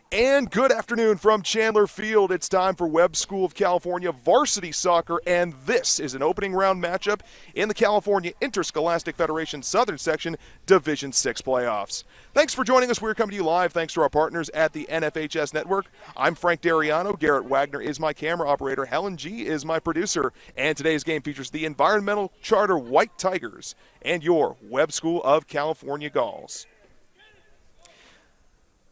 And good afternoon from Chandler Field. It's time for Webb School of California varsity soccer, and this is an opening round matchup in the California Interscholastic Federation Southern Section Division 6 playoffs. Thanks for joining us. We're coming to you live thanks to our partners at the NFHS Network. I'm Frank Dariano. Garrett Wagner is my camera operator. Helen G. is my producer. And today's game features the Environmental Charter White Tigers and your Webb School of California Gulls.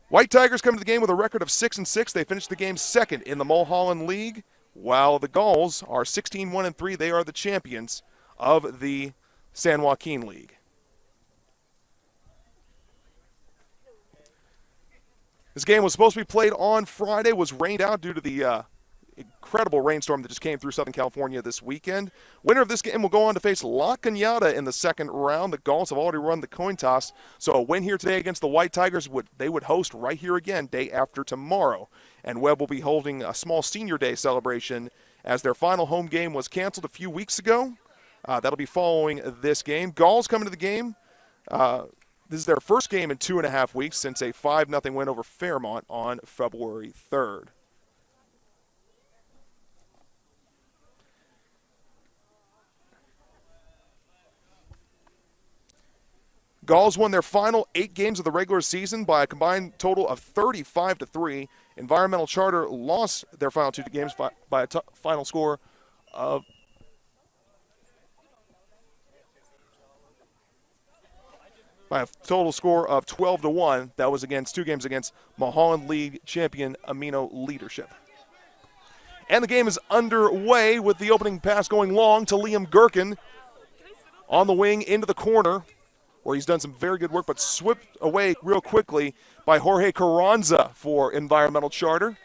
White Tigers come to the game with a record of 6-6. They finished the game second in the Mulholland League, while the Gulls are 16-1-3. They are the champions of the San Joaquin League. This game was supposed to be played on Friday, was rained out due to the incredible rainstorm that just came through Southern California this weekend. Winner of this game will go on to face La Cañada in the second round. The Gulls have already run the coin toss, so a win here today against the White Tigers, they would host right here again day after tomorrow. And Webb will be holding a small senior day celebration as their final home game was canceled a few weeks ago. That'll be following this game. Gulls coming to the game. This is their first game in 2.5 weeks since a 5-0 win over Fairmont on February 3rd. Gulls won their final 8 games of the regular season by a combined total of 35-3. Environmental Charter lost their final 2 games by a final score of by a total score of 12-1. That was against 2 games against Mulholland League champion Amino Leadership. And the game is underway with the opening pass going long to Liam Gherkin on the wing into the corner, where he's done some very good work, but swept away real quickly by Jorge Carranza for Environmental Charter.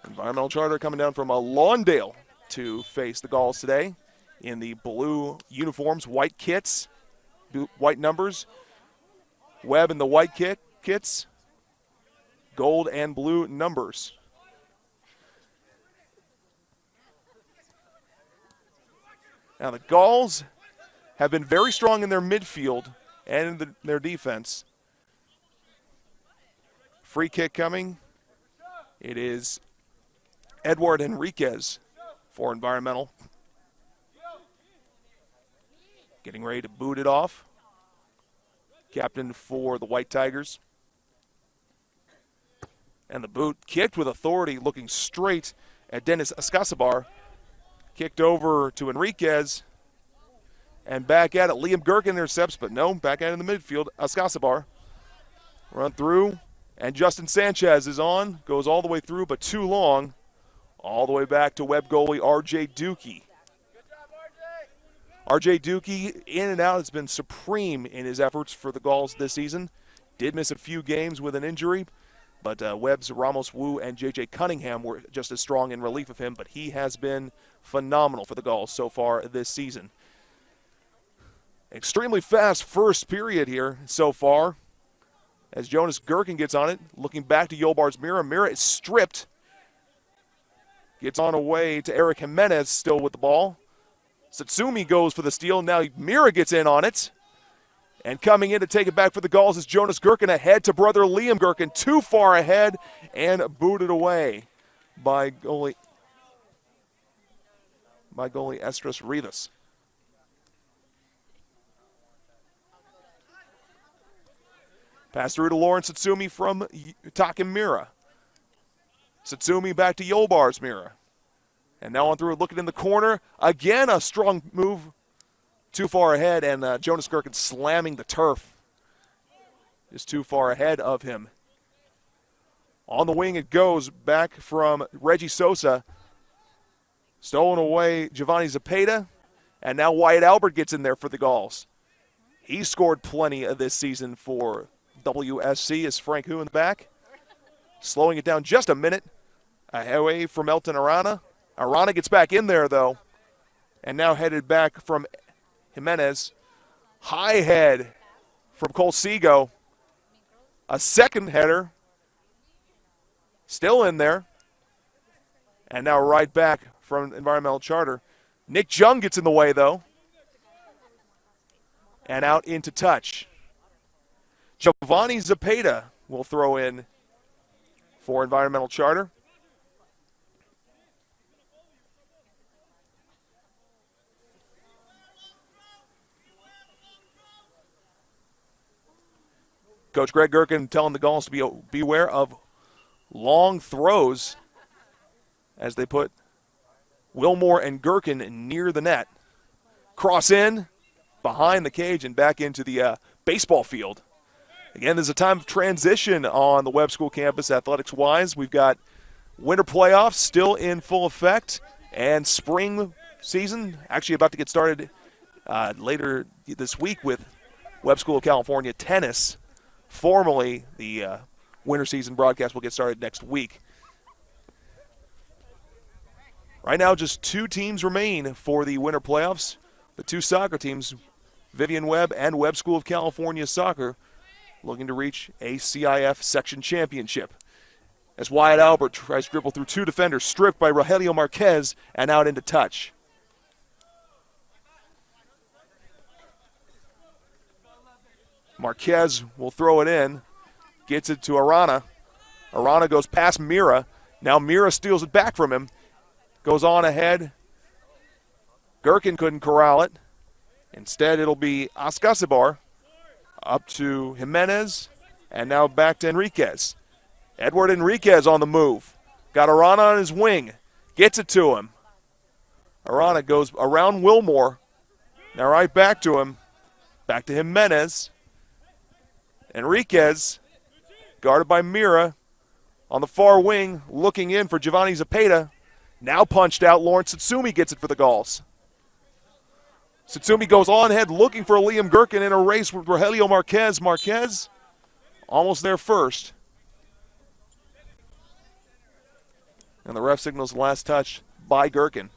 Environmental Charter coming down from Lawndale to face the Gulls today in the blue uniforms, white kits, white numbers. Webb in the white kits, gold and blue numbers. Now the Gulls have been very strong in their midfield and in their defense. Free kick coming. It is Edward Enriquez for Environmental. Getting ready to boot it off. Captain for the White Tigers. And the boot kicked with authority, looking straight at Dennis Escasabar. Kicked over to Enriquez. And back at it, Liam Gherkin intercepts, but no, back at it in the midfield, Escasabar. Run through, and Justin Sanchez is on, goes all the way through, but too long. All the way back to Webb goalie R.J. Dukey. R.J. Dukey, in and out, has been supreme in his efforts for the Gulls this season. Did miss a few games with an injury, but Webb's Ramos Wu and J.J. Cunningham were just as strong in relief of him, but he has been phenomenal for the Gulls so far this season. Extremely fast first period here so far as Jonas Gherkin gets on it, looking back to Yolbars Mira. Mira is stripped. Gets on away to Eric Jimenez still with the ball. Satsumi goes for the steal. Now Mira gets in on it. And coming in to take it back for the Gulls is Jonas Gherkin ahead to brother Liam Gherkin. Too far ahead and booted away by goalie Estras Rivas. Pass through to Lawrence Satsumi from Takemura. Satsumi back to Yolbars Mira. And now on through, looking in the corner. Again, a strong move. Too far ahead, and Jonas Gherkin slamming the turf. Just too far ahead of him. On the wing it goes, back from Reggie Sosa. Stolen away Giovanni Zapata. And now Wyatt Albert gets in there for the Gulls. He scored plenty of this season for WSC is Frank Hu in the back. Slowing it down just a minute. Away from Elton Arana. Arana gets back in there, though. And now headed back from Jimenez. High head from Colsego. A second header. Still in there. And now right back from Environmental Charter. Nick Jung gets in the way, though. And out into touch. Giovanni Zapata will throw in for Environmental Charter. Coach Greg Gherkin telling the Gauls to beware of long throws as they put Wilmore and Gherkin near the net. Cross in, behind the cage, and back into the baseball field. Again, there's a time of transition on the Webb School campus athletics-wise. We've got winter playoffs still in full effect, and spring season actually about to get started later this week with Webb School of California tennis. Formally, the winter season broadcast will get started next week. Right now, just 2 teams remain for the winter playoffs. The 2 soccer teams, Vivian Webb and Webb School of California Soccer, looking to reach a CIF section championship. As Wyatt Albert tries to dribble through 2 defenders, stripped by Rogelio Marquez and out into touch. Marquez will throw it in, gets it to Arana. Arana goes past Mira. Now Mira steals it back from him. Goes on ahead. Gherkin couldn't corral it. Instead, it'll be Ascasibar up to Jimenez, and now back to Enriquez. Edward Enriquez on the move. Got Arana on his wing. Gets it to him. Arana goes around Wilmore. Now right back to him. Back to Jimenez. Enriquez, guarded by Mira, on the far wing, looking in for Giovanni Zapata. Now punched out. Lawrence Satsumi gets it for the Gauls. Satsumi goes on ahead looking for Liam Gherkin in a race with Rogelio Marquez. Marquez almost there first. And the ref signals the last touch by Gherkin.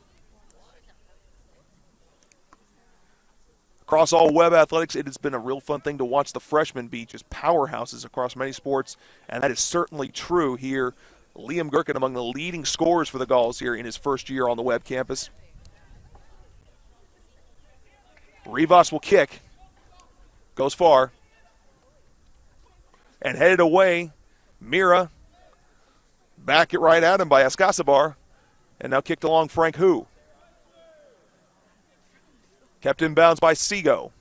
Across all Webb athletics, it has been a real fun thing to watch the freshmen be just powerhouses across many sports, and that is certainly true here. Liam Gherkin among the leading scorers for the Gauls here in his first year on the Webb campus. Rivas will kick. Goes far. And headed away. Mira. Back it right at him by Ascasibar. And now kicked along Frank Hu. Kept in bounds by Seago.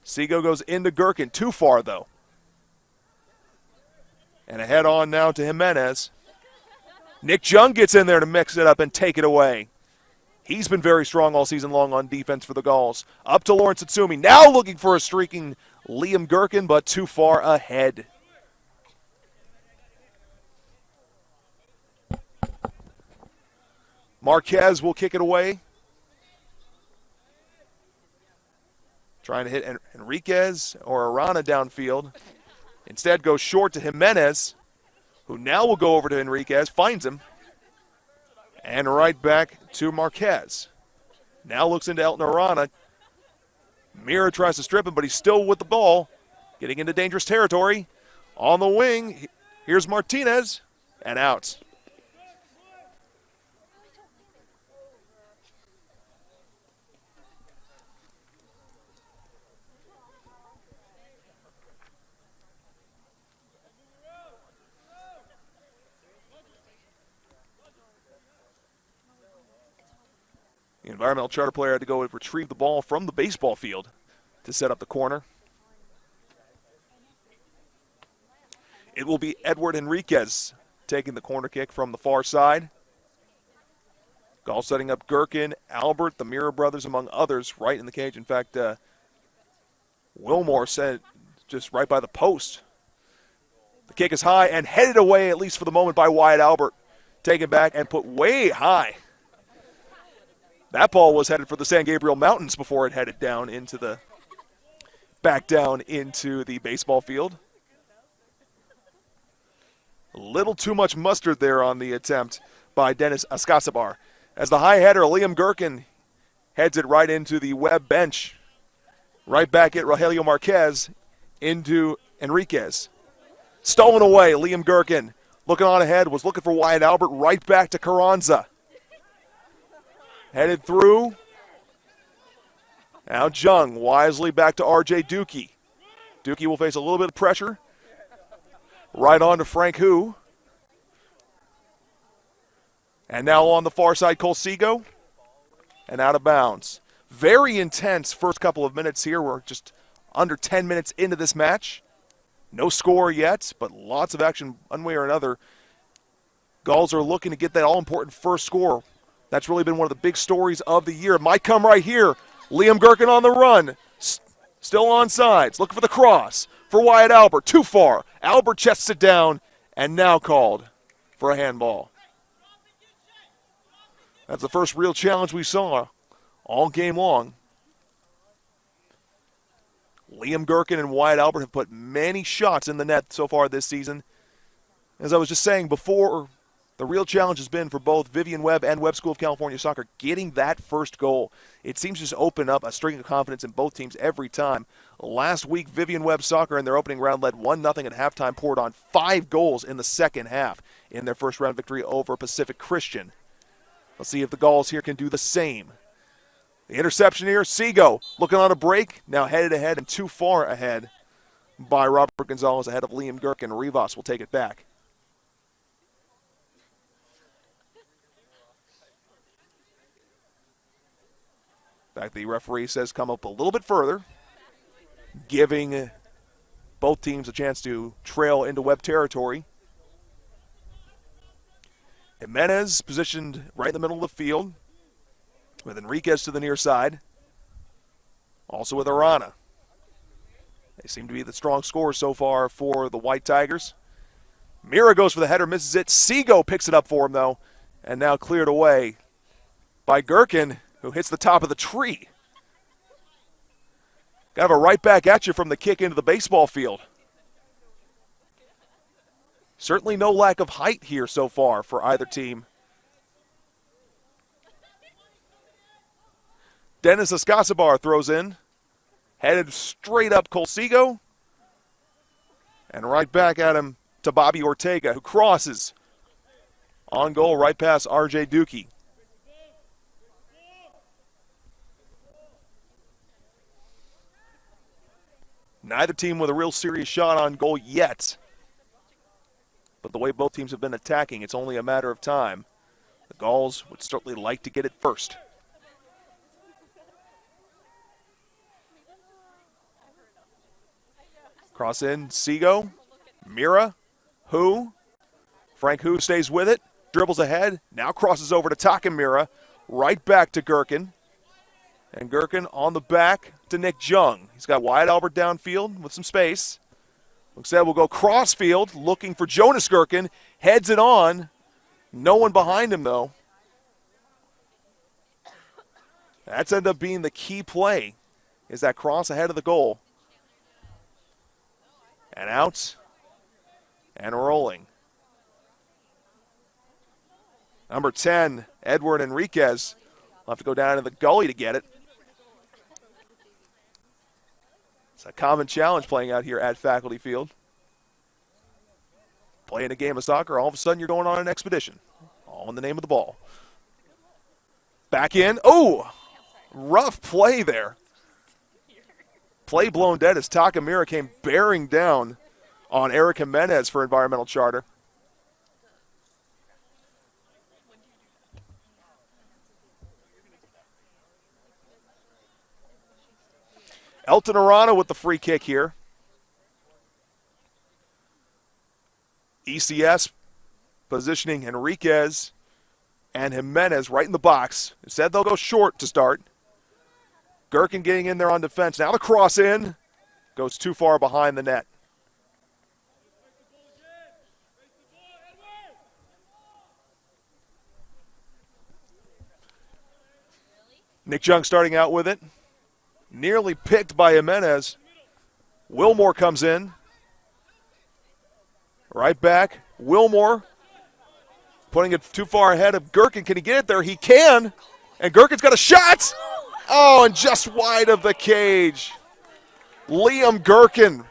Seago goes into Gherkin. Too far, though. And a head on now to Jimenez. Nick Jung gets in there to mix it up and take it away. He's been very strong all season long on defense for the Gauls. Up to Lawrence Satsumi. Now looking for a streaking Liam Gherkin, but too far ahead. Marquez will kick it away. Trying to hit Enriquez or Arana downfield. Instead goes short to Jimenez, who now will go over to Enriquez, finds him. And right back to Marquez. Now looks into Elton Arana. Mira tries to strip him, but he's still with the ball. Getting into dangerous territory. On the wing, here's Martinez, and out. The environmental charter player had to go and retrieve the ball from the baseball field to set up the corner. It will be Edward Enriquez taking the corner kick from the far side. Gall setting up Gherkin, Albert, the Mira brothers, among others, right in the cage. In fact, Wilmore said just right by the post. The kick is high and headed away, at least for the moment, by Wyatt Albert. Taken back and put way high. That ball was headed for the San Gabriel Mountains before it headed down into the back down into the baseball field. A little too much mustard there on the attempt by Dennis Ascasibar. As the high header, Liam Gherkin heads it right into the Webb bench. Right back at Rogelio Marquez into Enriquez. Stolen away, Liam Gherkin. Looking on ahead, was looking for Wyatt Albert, right back to Carranza. Headed through. Now Jung wisely back to R.J. Dookie. Dookie will face a little bit of pressure. Right on to Frank Hu. And now on the far side, Colseago, and out of bounds. Very intense first couple of minutes here. We're just under 10 minutes into this match. No score yet, but lots of action one way or another. Gulls are looking to get that all-important first score. That's really been one of the big stories of the year. It might come right here. Liam Gherkin on the run. Still on sides. Looking for the cross for Wyatt Albert. Too far. Albert chests it down and now called for a handball. That's the first real challenge we saw all game long. Liam Gherkin and Wyatt Albert have put many shots in the net so far this season. As I was just saying before, the real challenge has been for both Vivian Webb and Webb School of California Soccer getting that first goal. It seems to just open up a string of confidence in both teams every time. Last week, Vivian Webb Soccer in their opening round led 1-0 at halftime, poured on 5 goals in the second half in their first round victory over Pacific Christian. Let's see if the Gulls here can do the same. The interception here, Seago looking on a break, now headed ahead and too far ahead by Robert Gonzalez ahead of Liam Gherkin. Rivas will take it back. In fact, the referee says come up a little bit further, giving both teams a chance to trail into Webb territory. Jimenez positioned right in the middle of the field with Enriquez to the near side. Also with Arana. They seem to be the strong scorers so far for the White Tigers. Mira goes for the header, misses it. Seago picks it up for him, though, and now cleared away by Gherkin, who hits the top of the tree. Got to have a right back at you from the kick into the baseball field. Certainly no lack of height here so far for either team. Dennis Escasabar throws in. Headed straight up Colseago. And right back at him to Bobby Ortega, who crosses. On goal, right past R.J. Dookie. Neither team with a real serious shot on goal yet. But the way both teams have been attacking, it's only a matter of time. The Gulls would certainly like to get it first. Cross in, Seago, Mira, Hu. Frank Hu stays with it, dribbles ahead, now crosses over to Takamura, right back to Gherkin. And Gherkin on the back to Nick Jung. He's got Wyatt Albert downfield with some space. Looks like we'll go crossfield, looking for Jonas Gherkin. Heads it on. No one behind him, though. That's ended up being the key play, is that cross ahead of the goal. And out. And rolling. Number 10, Edward Enriquez. Will have to go down to the gully to get it. It's a common challenge playing out here at Faculty Field. Playing a game of soccer, all of a sudden you're going on an expedition. All in the name of the ball. Back in. Oh! Rough play there. Play blown dead as Takamura came bearing down on Eric Jimenez for environmental charter. Elton Arana with the free kick here. ECS positioning Enriquez and Jimenez right in the box. Instead, they'll go short to start. Gherkin getting in there on defense. Now the cross in. Goes too far behind the net. Nick Jung starting out with it. Nearly picked by Jimenez. Wilmore comes in. Right back. Wilmore putting it too far ahead of Gherkin. Can he get it there? He can. And Gherkin's got a shot. Oh, and just wide of the cage. Liam Gherkin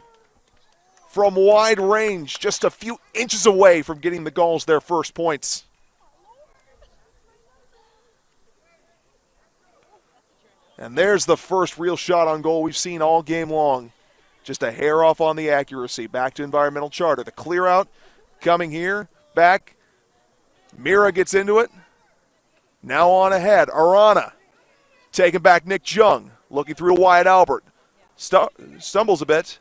from wide range, just a few inches away from getting the Gulls their first points. And there's the first real shot on goal we've seen all game long. Just a hair off on the accuracy. Back to environmental charter. The clear out coming here. Back. Mira gets into it. Now on ahead, Arana. Taking back Nick Jung. Looking through Wyatt Albert. Stumbles a bit.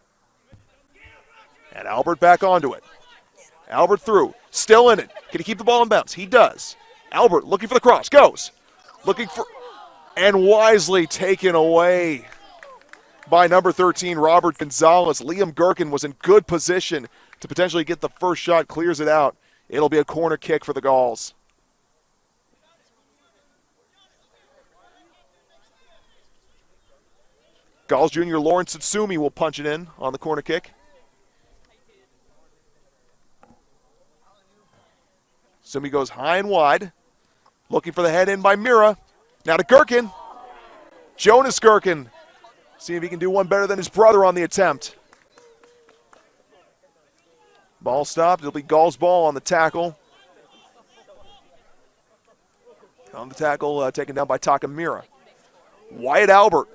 And Albert back onto it. Albert through. Still in it. Can he keep the ball in bounds? He does. Albert looking for the cross. Goes. Looking for. And wisely taken away by number 13, Robert Gonzalez. Liam Gherkin was in good position to potentially get the first shot. Clears it out. It'll be a corner kick for the Gauls. Gauls junior Lawrence Satsumi will punch it in on the corner kick. Sumi goes high and wide. Looking for the head in by Mira. Now to Gherkin. Jonas Gherkin. See if he can do one better than his brother on the attempt. Ball stopped. It'll be Gauls' ball on the tackle. On the tackle, taken down by Takamura. Wyatt Albert.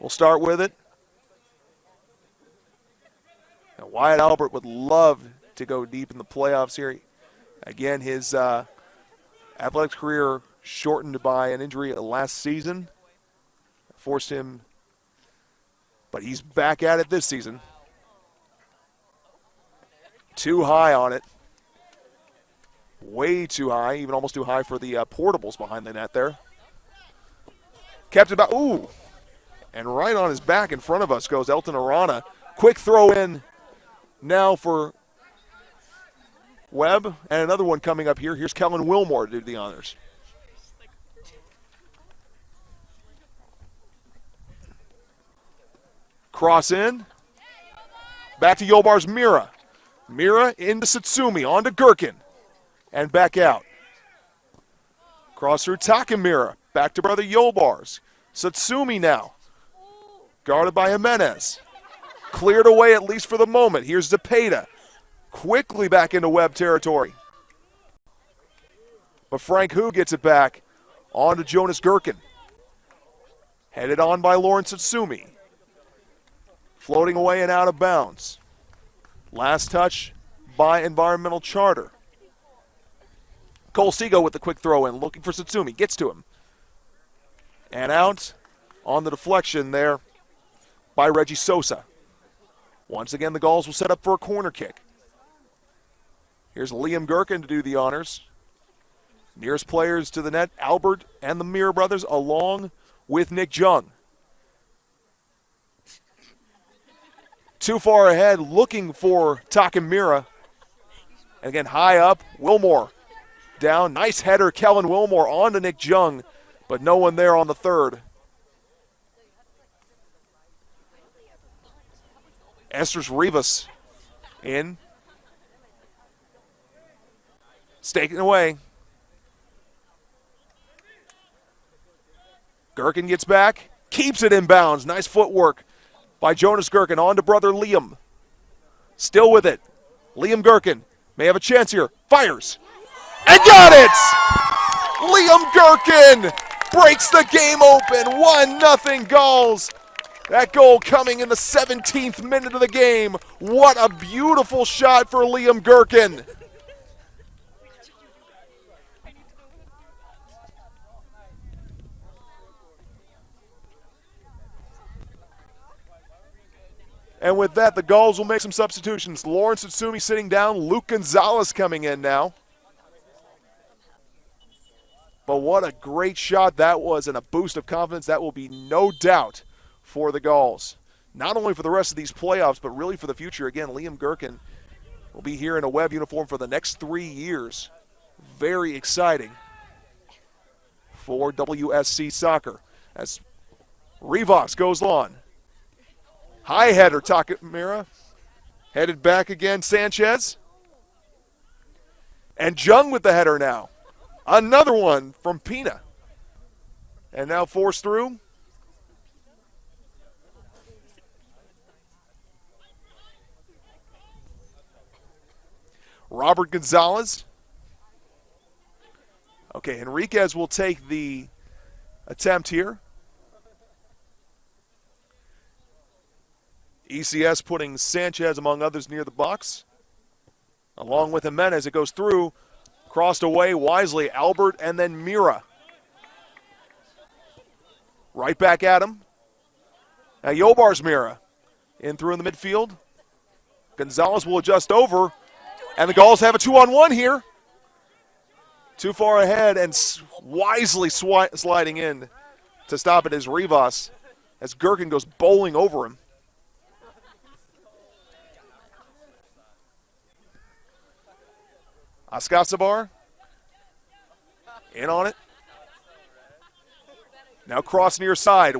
We'll start with it. Now, Wyatt Albert would love to go deep in the playoffs here. Again, his athletics career shortened by an injury last season. Forced him, but he's back at it this season. Too high on it. Way too high, even almost too high for the portables behind the net there. Kept it back, ooh. And right on his back in front of us goes Elton Arana. Quick throw in now for Webb. And another one coming up here. Here's Kellen Wilmore to do the honors. Cross in. Back to Yolbar's Mira. Mira into Satsumi. On to Gherkin. And back out. Cross through Takamura. Back to brother Yolbars. Satsumi now. Guarded by Jimenez. Cleared away at least for the moment. Here's Zepeda. Quickly back into Webb territory. But Frank Hu gets it back. On to Jonas Gherkin. Headed on by Lawrence Satsumi. Floating away and out of bounds. Last touch by Environmental Charter. Cole Seago with the quick throw in. Looking for Satsumi. Gets to him. And out on the deflection there by Reggie Sosa. Once again, the Gauls will set up for a corner kick. Here's Liam Gherkin to do the honors. Nearest players to the net, Albert and the Mir brothers, along with Nick Jung. Too far ahead, looking for Takamura. And again, high up, Wilmore down. Nice header, Kellen Wilmore on to Nick Jung, but no one there on the third. Esters Rivas in. Staking away. Gherkin gets back. Keeps it in bounds. Nice footwork by Jonas Gherkin. On to brother Liam. Still with it. Liam Gherkin may have a chance here. Fires. And got it! Liam Gherkin breaks the game open. 1-0 Gauls. That goal coming in the 17th minute of the game. What a beautiful shot for Liam Gherkin. And with that, the Gauls will make some substitutions. Lawrence Satsumi sitting down. Luke Gonzalez coming in now. But what a great shot that was, and a boost of confidence. That will be no doubt for the Gauls. Not only for the rest of these playoffs, but really for the future. Again, Liam Gherkin will be here in a Webb uniform for the next 3 years. Very exciting for WSC Soccer. As Rivas goes on. High header, Takamura. Headed back again, Sanchez. And Jung with the header now. Another one from Pina. And now forced through. Robert Gonzalez. Okay, Henriquez will take the attempt here. ECS putting Sanchez, among others, near the box. Along with Jimenez, it goes through, crossed away wisely, Albert and then Mira. Right back at him. Now Yobar's Mira. In through in the midfield. Gonzalez will adjust over, and the Gulls have a 2-on-1 here. Too far ahead and wisely sliding in to stop it is Rivas as Gherkin goes bowling over him. Askasabar in on it. Now cross near side.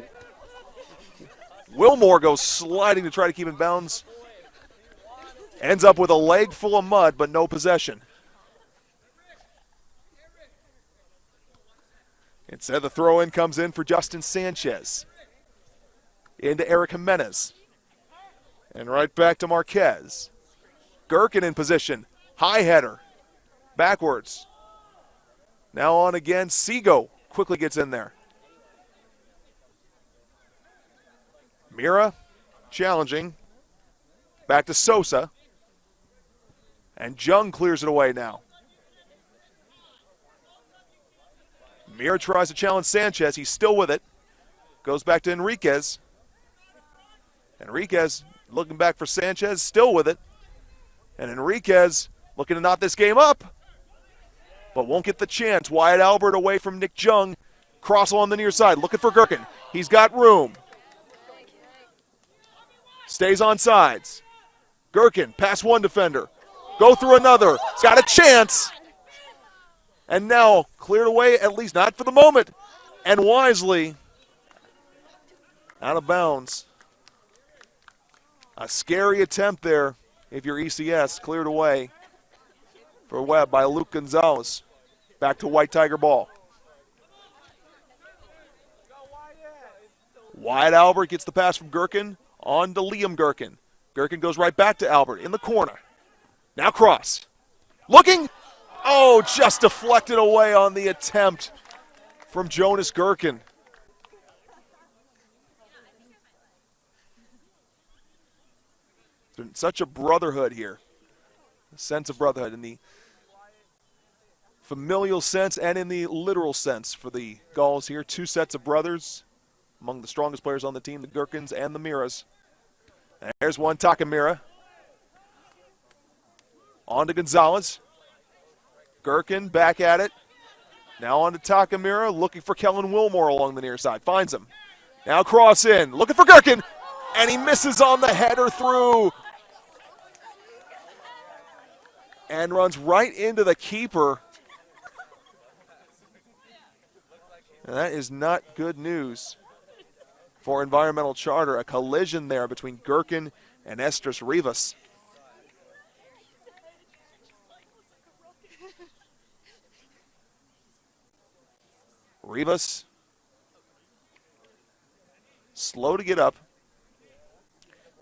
Wilmore goes sliding to try to keep in bounds. Ends up with a leg full of mud, but no possession. Instead, the throw-in comes in for Justin Sanchez. Into Eric Jimenez. And right back to Marquez. Gherkin in position. High header. Backwards. Now on again. Seago quickly gets in there. Mira challenging. Back to Sosa. And Jung clears it away now. Mira tries to challenge Sanchez. He's still with it. Goes back to Enriquez. Enriquez looking back for Sanchez. Still with it. And Enriquez looking to knot this game up. But won't get the chance. Wyatt Albert away from Nick Jung. Cross along the near side. Looking for Gherkin. He's got room. Stays on sides. Gherkin past one defender. Go through another. He's got a chance. And now cleared away, at least not for the moment. And wisely out of bounds. A scary attempt there if you're ECS. Cleared away for Webb by Luke Gonzalez. Back to White Tiger ball. Wyatt Albert gets the pass from Gherkin on to Liam Gherkin. Gherkin goes right back to Albert in the corner. Now cross. Looking. Oh, just deflected away on the attempt from Jonas Gherkin. There's such a brotherhood here. A sense of brotherhood in the familial sense and in the literal sense for the Gulls here. Two sets of brothers among the strongest players on the team, the Gherkins and the Miras. And there's one, Takamura. On to Gonzalez. Gherkin back at it. Now on to Takamura, looking for Kellen Wilmore along the near side. Finds him. Now cross in, looking for Gherkin, and he misses on the header through. And runs right into the keeper. And that is not good news for Environmental Charter. A collision there between Gherkin and Estras Rivas. Rivas, slow to get up,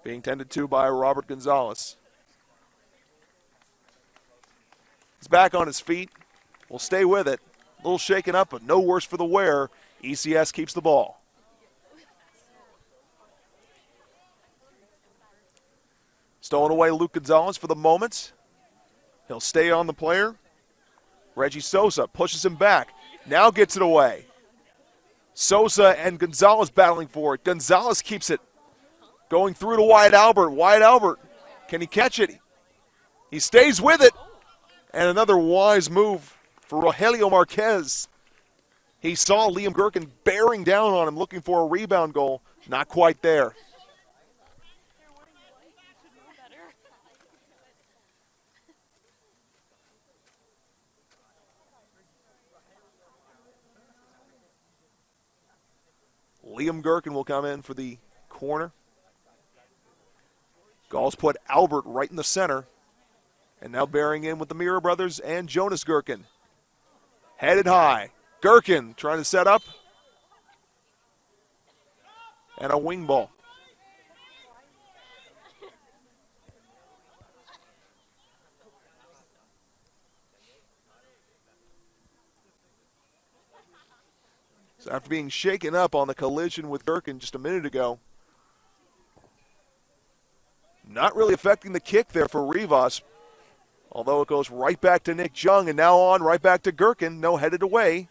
being tended to by Robert Gonzalez. He's back on his feet, will stay with it. A little shaken up, but no worse for the wear. ECS keeps the ball. Stolen away Luke Gonzalez for the moment. He'll stay on the player. Reggie Sosa pushes him back. Now gets it away. Sosa and Gonzalez battling for it. Gonzalez keeps it. Going through to Wyatt Albert. Wyatt Albert, can he catch it? He stays with it. And another wise move for Rogelio Marquez. He saw Liam Gherkin bearing down on him, looking for a rebound goal. Not quite there. Liam Gherkin will come in for the corner. Gulls put Albert right in the center. And now bearing in with the Mira brothers and Jonas Gherkin. Headed high. Gherkin trying to set up. And a wing ball. So after being shaken up on the collision with Gherkin just a minute ago, not really affecting the kick there for Rivas. Although it goes right back to Nick Jung, and now on right back to Gherkin. No, headed away.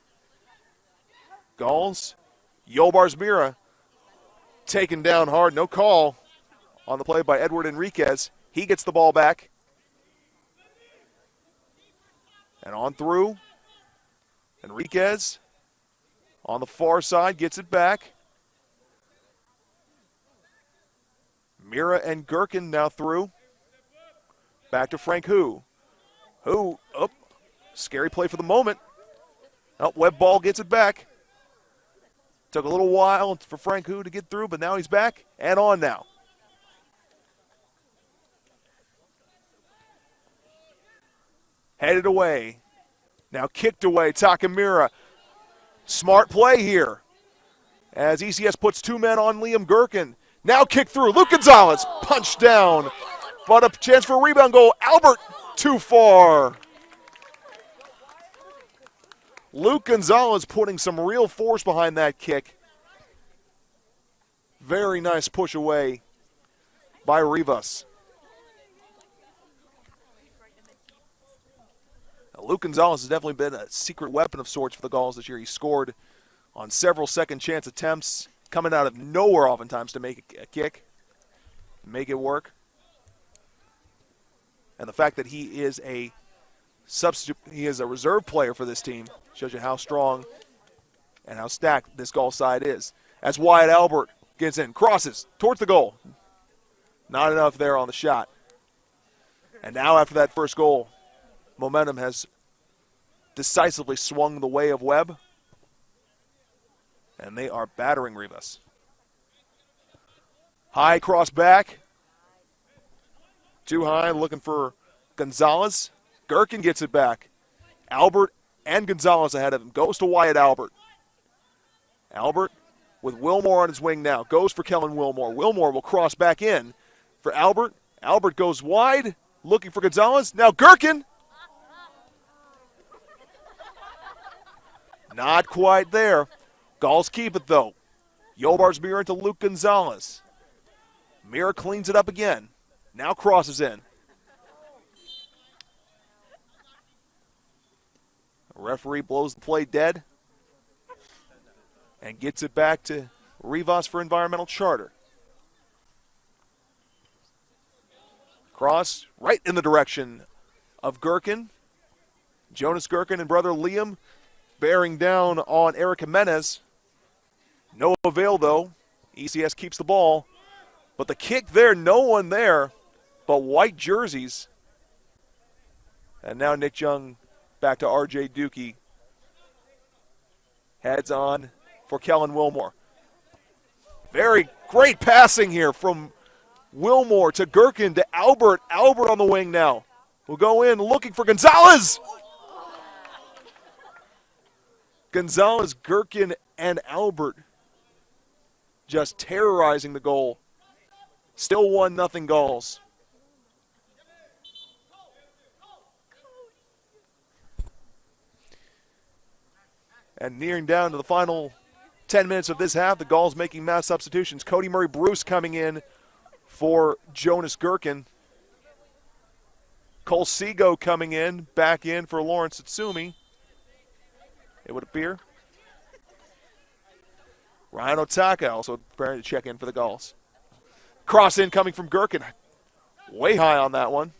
Gulls, Yolbars Mira taken down hard. No call on the play by Edward Enriquez. He gets the ball back. And on through. Enriquez on the far side gets it back. Mira and Gherkin now through. Back to Frank Hu. Hu, scary play for the moment. Oh, Webb ball gets it back. Took a little while for Frank Hu to get through, but now he's back and on now. Headed away. Now kicked away, Takamura. Smart play here as ECS puts 2 men on Liam Gherkin. Now kick through. Luke Gonzalez punched down, but a chance for a rebound goal. Albert too far. Luke Gonzalez putting some real force behind that kick. Very nice push away by Rivas. Now, Luke Gonzalez has definitely been a secret weapon of sorts for the Gulls this year. He scored on several second chance attempts, coming out of nowhere oftentimes to make a kick, make it work. And the fact that he is a substitute, he is a reserve player for this team, shows you how strong and how stacked this Gull side is. As Wyatt Albert gets in, crosses towards the goal. Not enough there on the shot. And now after that first goal, momentum has decisively swung the way of Webb. And they are battering Rivas. High cross back. Too high, looking for Gonzalez. Gherkin gets it back. Albert and Gonzalez ahead of him. Goes to Wyatt Albert. Albert with Wilmore on his wing now. Goes for Kellen Wilmore. Wilmore will cross back in for Albert. Albert goes wide, looking for Gonzalez. Now Gherkin. Not quite there. Gulls keep it, though. Yolbars Mira into Luke Gonzalez. Mira cleans it up again. Now crosses in. The referee blows the play dead and gets it back to Rivas for environmental charter. Cross right in the direction of Gherkin. Jonas Gherkin and brother Liam bearing down on Eric Jimenez. No avail, though. ECS keeps the ball. But the kick there, no one there but white jerseys. And now Nick Jung back to R.J. Dukey. Heads on for Kellen Wilmore. Very great passing here from Wilmore to Gherkin to Albert. Albert on the wing now. Will go in looking for Gonzalez. Gonzalez, Gherkin, and Albert just terrorizing the goal. Still 1-0 Gulls. And nearing down to the final 10 minutes of this half, the Gulls making mass substitutions. Cody Murray Bruce coming in for Jonas Gherkin. Cole Seago coming in, back in for Lawrence Satsumi, it would appear. Ryan Otaka also preparing to check in for the Gulls. Cross in coming from Gherkin. Way high on that one.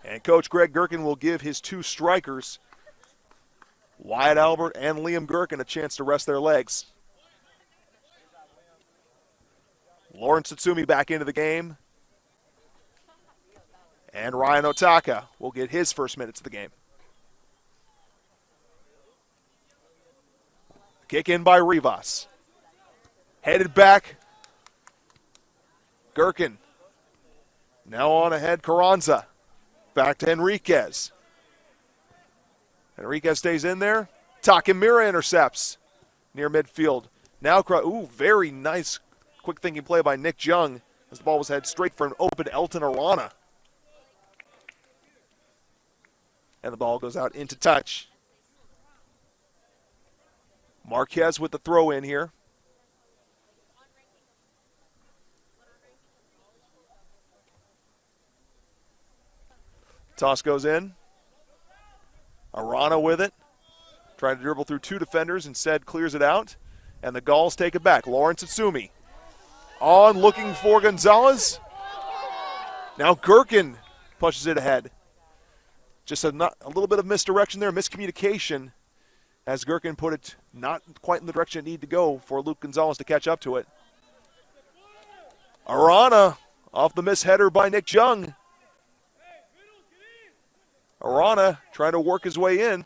And Coach Greg Gherkin will give his 2 strikers, Wyatt Albert and Liam Gherkin, a chance to rest their legs. Lawrence Satsumi back into the game. And Ryan Otaka will get his first minutes of the game. Kick in by Rivas. Headed back. Gherkin. Now on ahead, Carranza. Back to Enriquez. Enriquez stays in there. Takamura intercepts near midfield. Now, very nice quick thinking play by Nick Jung as the ball was headed straight for an open Elton Arana. And the ball goes out into touch. Marquez with the throw in here. Toss goes in. Arana with it. Trying to dribble through two defenders, instead clears it out. And the Gauls take it back. Lawrence Atsumi on, looking for Gonzalez. Now Gherkin pushes it ahead. Just a little bit of misdirection there, miscommunication, as Gherkin put it not quite in the direction it needed to go for Luke Gonzalez to catch up to it. Arana off the misheader by Nick Jung. Arana trying to work his way in.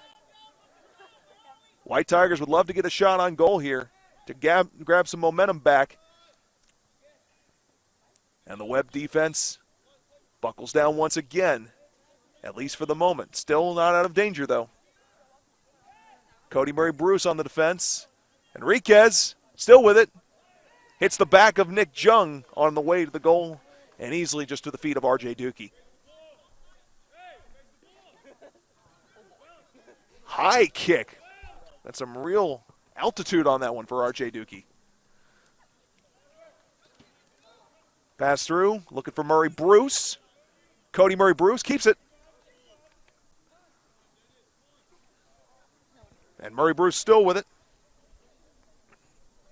White Tigers would love to get a shot on goal here to grab some momentum back. And the Webb defense buckles down once again, at least for the moment. Still not out of danger, though. Cody Murray-Bruce on the defense. Enriquez still with it. Hits the back of Nick Jung on the way to the goal and easily just to the feet of R.J. Dukey. High kick. That's some real altitude on that one for R.J. Dukey. Pass through, looking for Murray-Bruce. Cody Murray-Bruce keeps it. And Murray-Bruce still with it.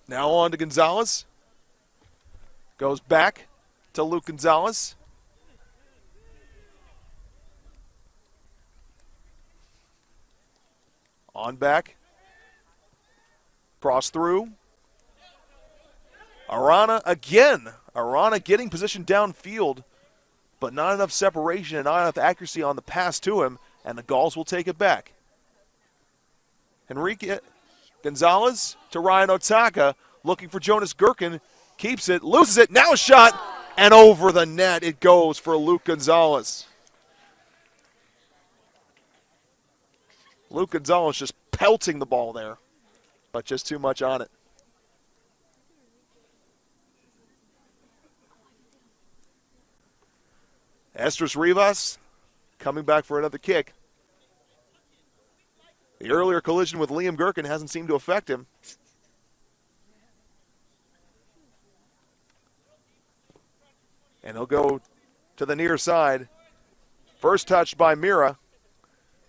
Now on to Gonzalez. Goes back to Luke Gonzalez. On back. Cross through. Arana again. Arana getting position downfield, but not enough separation and not enough accuracy on the pass to him, and the Gauls will take it back. Enrique Gonzalez to Ryan Otaka, looking for Jonas Gherkin, keeps it, loses it, now a shot, and over the net it goes for Luke Gonzalez. Luke Gonzalez just pelting the ball there, but just too much on it. Estras Rivas coming back for another kick. The earlier collision with Liam Gherkin hasn't seemed to affect him. And he'll go to the near side. First touch by Mira.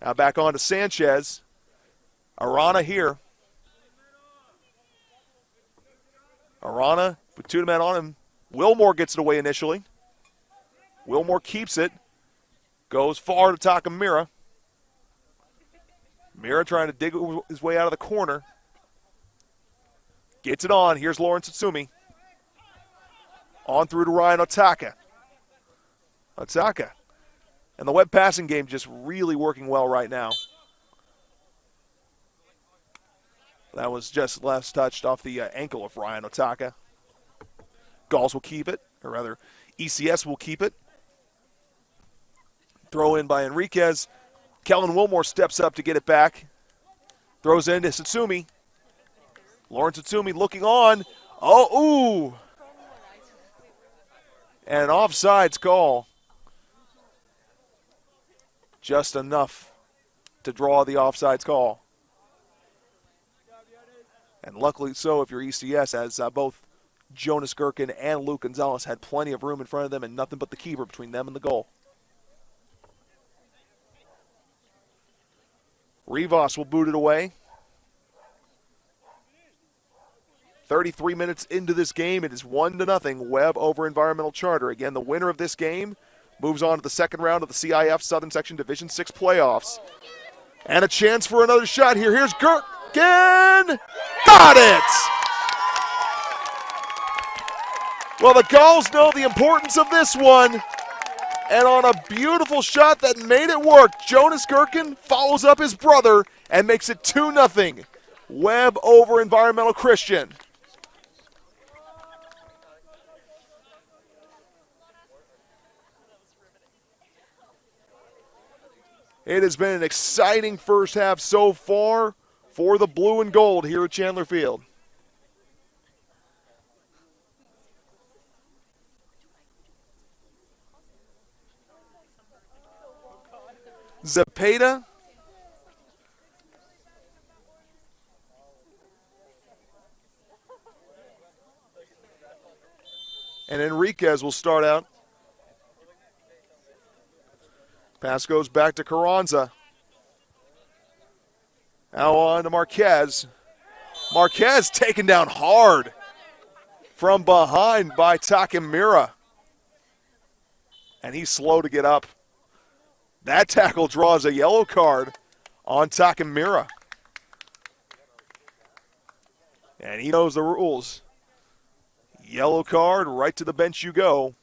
Now back on to Sanchez. Arana here. Arana with two men on him. Wilmore gets it away initially. Wilmore keeps it. Goes far to Takamura. Mira trying to dig his way out of the corner. Gets it on. Here's Lawrence Atsumi. On through to Ryan Otaka. Otaka. And the web passing game just really working well right now. That was just last touched off the ankle of Ryan Otaka. Gauls will keep it, or rather, ECS will keep it. Throw in by Enriquez. Kellen Wilmore steps up to get it back. Throws in to Satsumi. Lawrence Satsumi looking on. Oh, ooh. And an offsides call. Just enough to draw the offsides call. And luckily so if you're ECS, as both Jonas Gherkin and Luke Gonzalez had plenty of room in front of them and nothing but the keeper between them and the goal. Rivas will boot it away. 33 minutes into this game, it is 1-0, Webb over Environmental Charter. Again, the winner of this game moves on to the second round of the CIF Southern Section Division 6 playoffs. And a chance for another shot here. Here's Gherkin. Got it! Well, the Gauls know the importance of this one. And on a beautiful shot that made it work, Jonas Gherkin follows up his brother and makes it 2-0. Webb over Environmental Christian. It has been an exciting first half so far for the blue and gold here at Chandler Field. Zepeda. And Enriquez will start out. Pass goes back to Carranza. Now on to Marquez. Marquez taken down hard from behind by Takemura. And he's slow to get up. That tackle draws a yellow card on Takemura. And he knows the rules. Yellow card, right to the bench you go.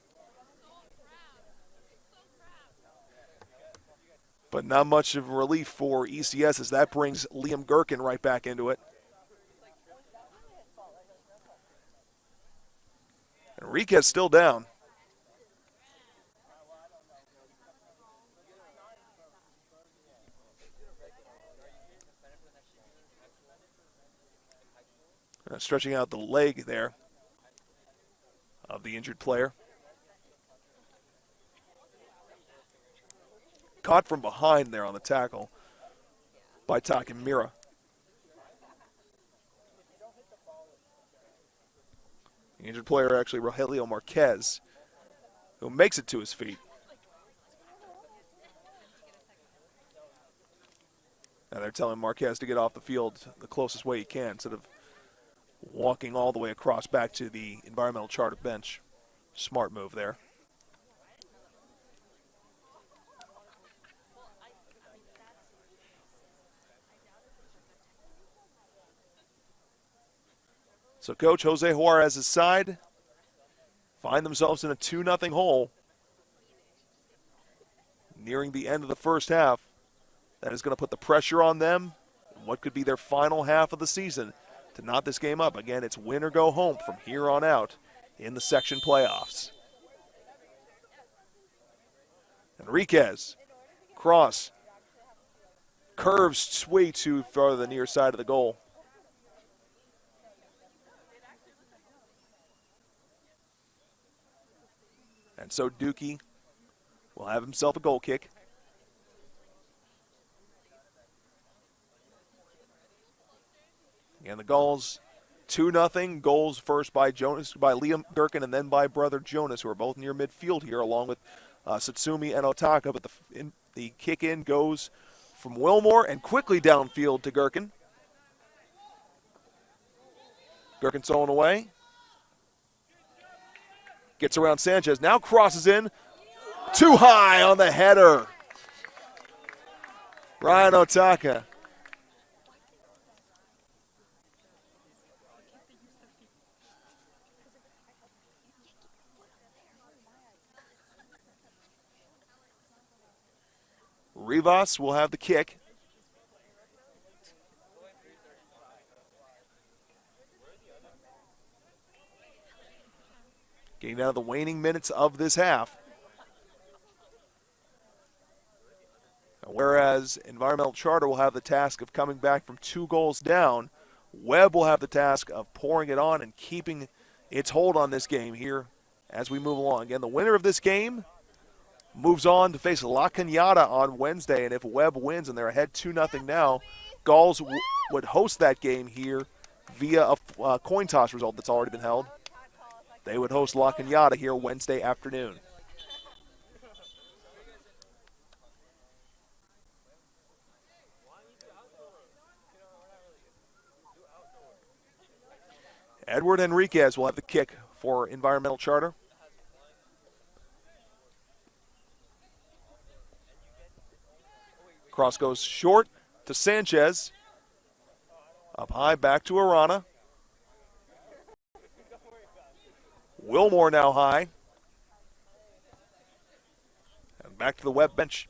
But not much of relief for ECS as that brings Liam Gherkin right back into it. Enriquez still down. Stretching out the leg there of the injured player. Caught from behind there on the tackle by Takemura. The injured player actually Rogelio Marquez, who makes it to his feet. Now they're telling Marquez to get off the field the closest way he can instead of walking all the way across back to the environmental charter bench. Smart move there. So Coach Jose Juarez's side find themselves in a 2-0 hole nearing the end of the first half. That is going to put the pressure on them in what could be their final half of the season to knot this game up. Again, it's win or go home from here on out in the section playoffs. Enriquez, cross, curves way too far to the near side of the goal. And so Dookie will have himself a goal kick. And the goals, 2-0. Goals first by Liam Gherkin, and then by brother Jonas, who are both near midfield here, along with Satsumi and Otaka. But the kick in goes from Wilmore and quickly downfield to Gherkin. Gherkin thrown away. Gets around Sanchez, now crosses in. Too high on the header. Ryan Otaka. Rivas will have the kick. Getting down to the waning minutes of this half. Whereas Environmental Charter will have the task of coming back from 2 goals down, Webb will have the task of pouring it on and keeping its hold on this game here as we move along. Again, the winner of this game moves on to face La Cañada on Wednesday, and if Webb wins and they're ahead 2-0 now, Gulls would host that game here via a coin toss result that's already been held. They would host La Cañada here Wednesday afternoon. Edward Enriquez will have the kick for Environmental Charter. Cross goes short to Sanchez. Up high, back to Arana. Wilmore now high. And back to the Webb bench.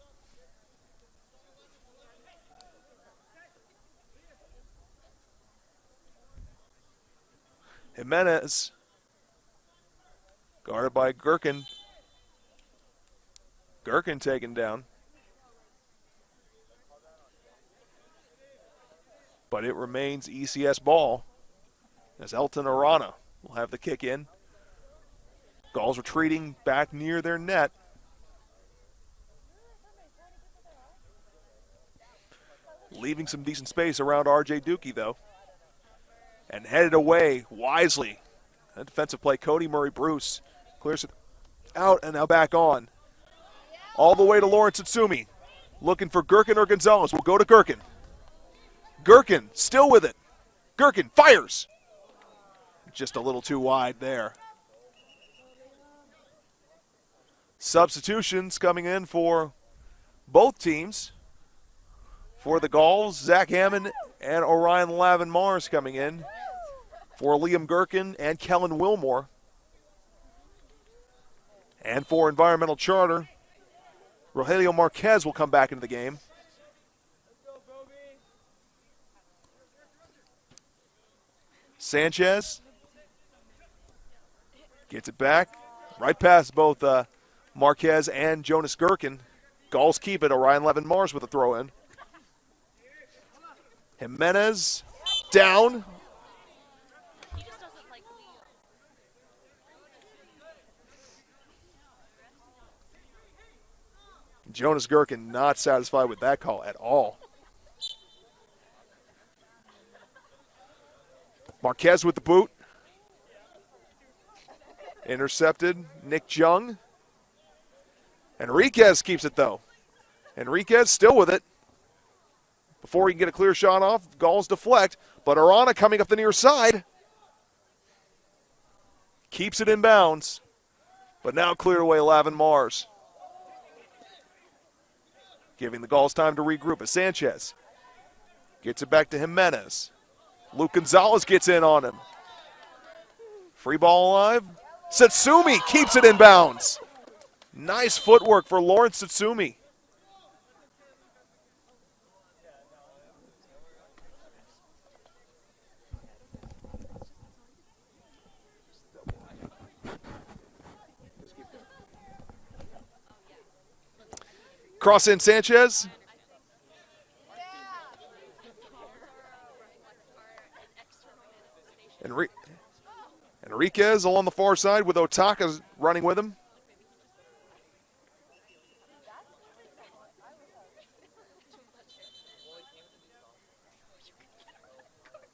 Jimenez, guarded by Gherkin. Gherkin taken down. But it remains ECS ball as Elton Arana will have the kick in. Gulls retreating back near their net. Leaving some decent space around R.J. Dookie, though. And headed away wisely. A defensive play, Cody Murray-Bruce clears it out and now back on. All the way to Lawrence Atsumi. Looking for Gherkin or Gonzalez. We'll go to Gherkin. Gherkin still with it. Gherkin fires. Just a little too wide there. Substitutions coming in for both teams. For the Gauls, Zach Hammond and Orion Lavin Mars coming in. For Liam Gherkin and Kellen Wilmore. And for Environmental Charter, Rogelio Marquez will come back into the game. Sanchez gets it back. Right past both Marquez and Jonas Gherkin. Gauls keep it. Orion Levin Mars with a throw in. Jimenez down. Jonas Gherkin not satisfied with that call at all. Marquez with the boot. Intercepted. Nick Jung. Enriquez keeps it though. Enriquez still with it. Before he can get a clear shot off, Gauls deflect. But Arana coming up the near side. Keeps it in bounds. But now cleared away Lavin Mars. Giving the Gauls time to regroup as Sanchez gets it back to Jimenez. Luke Gonzalez gets in on him. Free ball alive. Satsumi keeps it in bounds. Nice footwork for Lawrence Satsumi. Cross in Sanchez. Enriquez along the far side with Otaka running with him.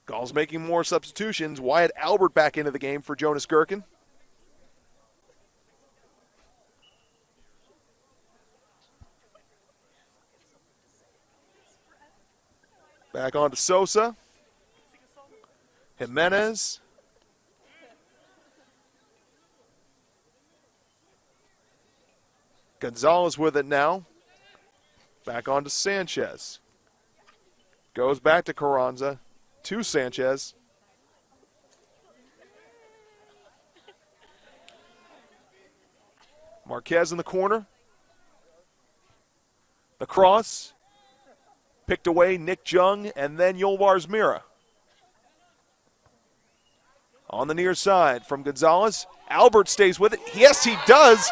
Gauls making more substitutions. Wyatt Albert back into the game for Jonas Gherkin. Back on to Sosa. Jimenez. Gonzalez with it now. Back on to Sanchez. Goes back to Carranza. To Sanchez. Marquez in the corner. The cross. Picked away Nick Jung and then Yolbars Mira. On the near side from Gonzalez. Albert stays with it. Yes, he does.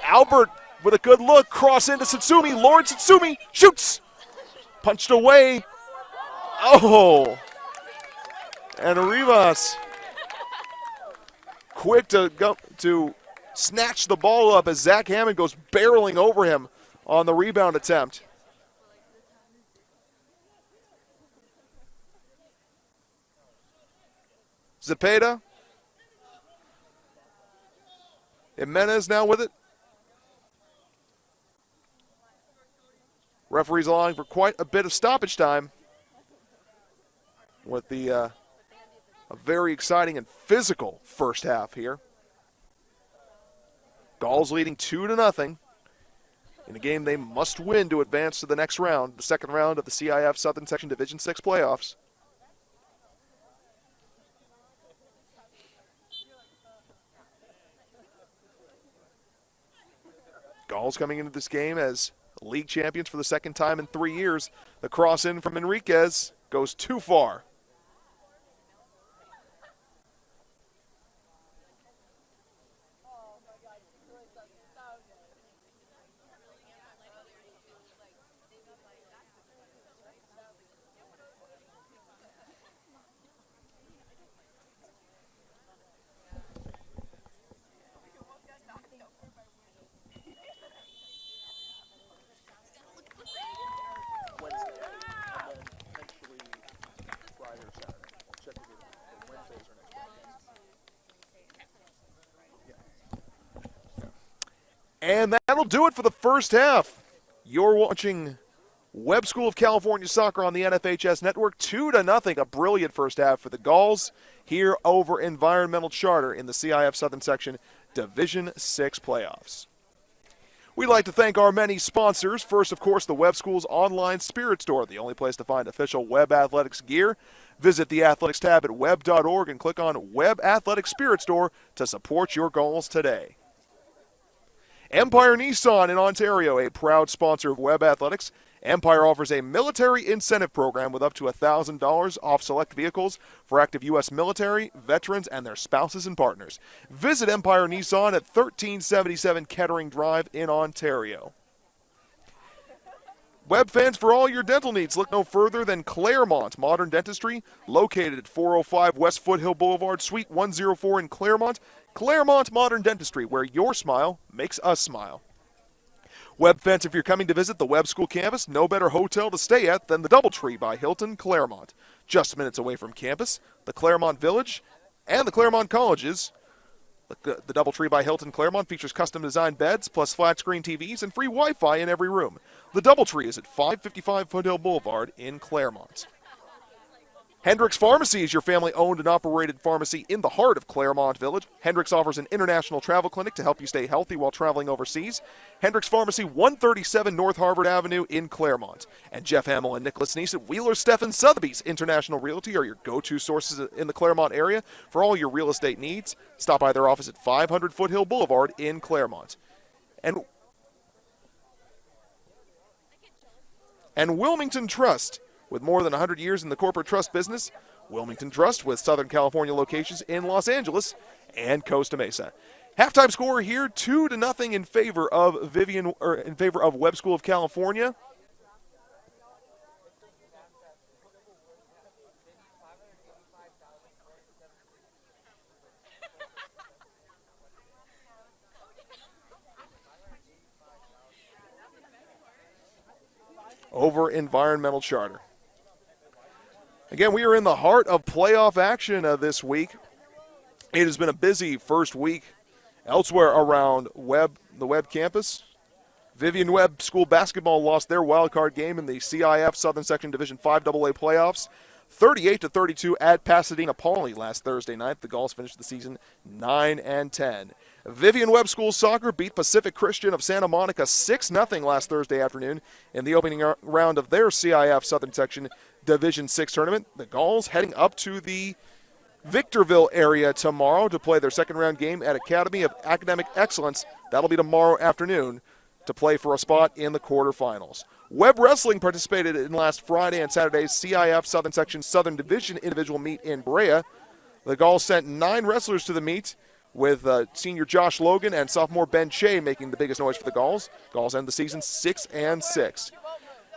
Albert with a good look. Cross into Satsumi. Lawrence Satsumi shoots. Punched away. Oh. And Rivas quick to snatch the ball up as Zach Hammond goes barreling over him on the rebound attempt. Zepeda. Jimenez now with it. Referee's allowing for quite a bit of stoppage time with the a very exciting and physical first half here. Gauls leading 2-0 in a game they must win to advance to the next round, the second round of the CIF Southern Section Division 6 playoffs. Gauls coming into this game as league champions for the second time in 3 years. The cross in from Enriquez goes too far. And that'll that'll do it for the first half. You're watching Webb School of California Soccer on the NFHS Network. 2-0, a brilliant first half for the Gulls here over Environmental Charter in the CIF Southern Section Division 6 playoffs. We'd like to thank our many sponsors. First, of course, the Webb School's online spirit store, the only place to find official Webb Athletics gear. Visit the Athletics tab at webb.org and click on Webb Athletics Spirit Store to support your goals today. Empire Nissan in Ontario, a proud sponsor of Webb Athletics. Empire offers a military incentive program with up to $1,000 off select vehicles for active U.S. military, veterans, and their spouses and partners. Visit Empire Nissan at 1377 Kettering Drive in Ontario. Webb fans, for all your dental needs, look no further than Claremont Modern Dentistry, located at 405 West Foothill Boulevard, Suite 104 in Claremont. Claremont Modern Dentistry, where your smile makes us smile. Webb fans, if you're coming to visit the Webb School campus, no better hotel to stay at than the DoubleTree by Hilton Claremont. Just minutes away from campus, the Claremont Village, and the Claremont Colleges. The DoubleTree by Hilton Claremont features custom-designed beds, plus flat-screen TVs and free Wi-Fi in every room. The DoubleTree is at 555 Foothill Boulevard in Claremont. Hendricks Pharmacy is your family-owned and operated pharmacy in the heart of Claremont Village. Hendricks offers an international travel clinic to help you stay healthy while traveling overseas. Hendricks Pharmacy, 137 North Harvard Avenue in Claremont. And Jeff Hamill and Nicholas Neese at Wheeler Stephan Sotheby's International Realty are your go-to sources in the Claremont area for all your real estate needs. Stop by their office at 500 Foothill Boulevard in Claremont. And Wilmington Trust. With more than 100 years in the corporate trust business, Wilmington Trust with Southern California locations in Los Angeles and Costa Mesa. Halftime score here, 2-0 in favor of Webb School of California. Over Environmental Charter. Again, we are in the heart of playoff action this week. It has been a busy first week elsewhere around the Webb campus. Vivian Webb School basketball lost their wildcard game in the CIF Southern Section Division 5 AA playoffs, 38-32 at Pasadena Pauley last Thursday night. The Gulls finished the season 9-10. Vivian Webb School Soccer beat Pacific Christian of Santa Monica 6-0 last Thursday afternoon in the opening round of their CIF Southern Section Division 6 tournament. The Gulls heading up to the Victorville area tomorrow to play their second round game at Academy of Academic Excellence. That'll be tomorrow afternoon to play for a spot in the quarterfinals. Webb Wrestling participated in last Friday and Saturday's CIF Southern Section Southern Division individual meet in Brea. The Gulls sent 9 wrestlers to the meet, with senior Josh Logan and sophomore Ben Shea making the biggest noise for the Gulls. Gulls end the season 6-6.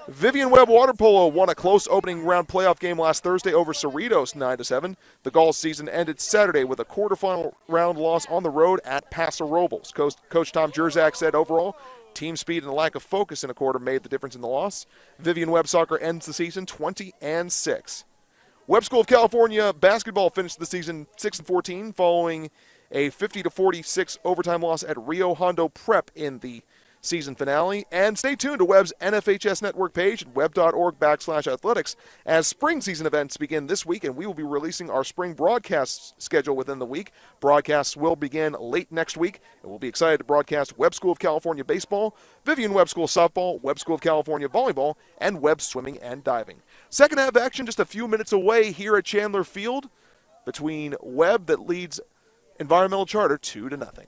Vivian Webb Water Polo won a close opening round playoff game last Thursday over Cerritos 9-7. The Gulls season ended Saturday with a quarterfinal round loss on the road at Paso Robles. Coach Tom Jerzak said overall, team speed and a lack of focus in a quarter made the difference in the loss. Vivian Webb Soccer ends the season 20-6. Webb School of California basketball finished the season 6-14 following a 50-46 overtime loss at Rio Hondo Prep in the season finale. And stay tuned to Webb's NFHS Network page at webb.org/athletics as spring season events begin this week, and we will be releasing our spring broadcast schedule within the week. Broadcasts will begin late next week, and we'll be excited to broadcast Webb School of California baseball, Vivian Webb School softball, Webb School of California volleyball, and Webb swimming and diving. Second half action just a few minutes away here at Chandler Field between Webb that leads Environmental Charter 2-0.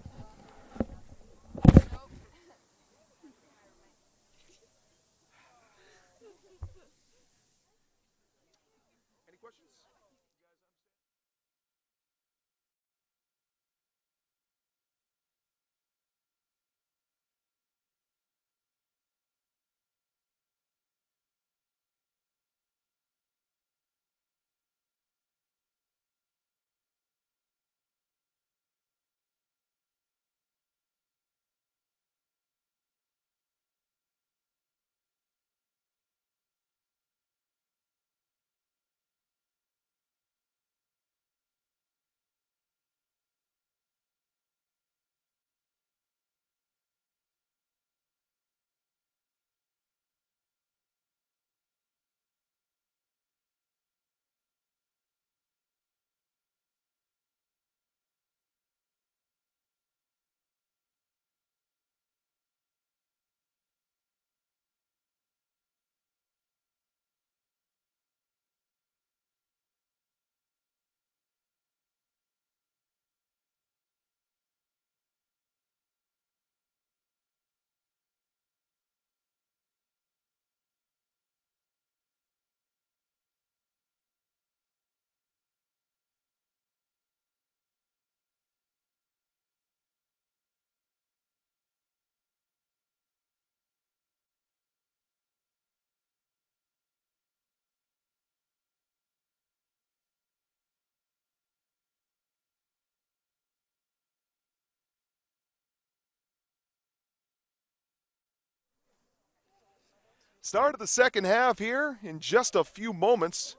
Start of the second half here in just a few moments.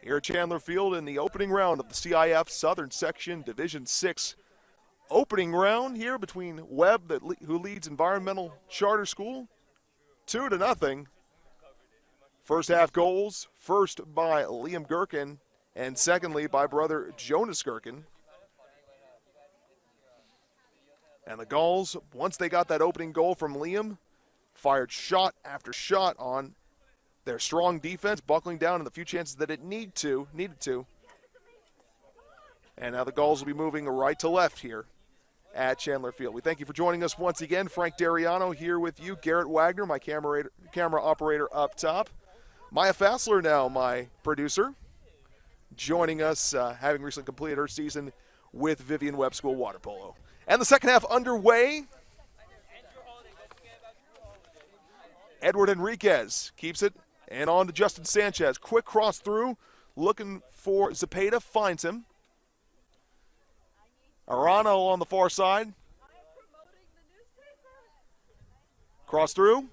Here at Chandler Field in the opening round of the CIF Southern Section Division 6 opening round here between Webb, who leads Environmental Charter School, 2-0. First half goals, first by Liam Gherkin, and secondly by brother Jonas Gherkin. And the Gulls, once they got that opening goal from Liam, fired shot after shot on their strong defense, buckling down in the few chances that it needed to. And now the Gulls will be moving right to left here at Chandler Field. We thank you for joining us once again. Frank Dariano here with you. Garrett Wagner, my camera operator up top. Maya Fassler now, my producer, joining us, having recently completed her season with Vivian Webb School Water Polo. And the second half underway. Edward Enriquez keeps it, and on to Justin Sanchez. Quick cross through, looking for Zepeda, finds him. Arano on the far side. Cross through.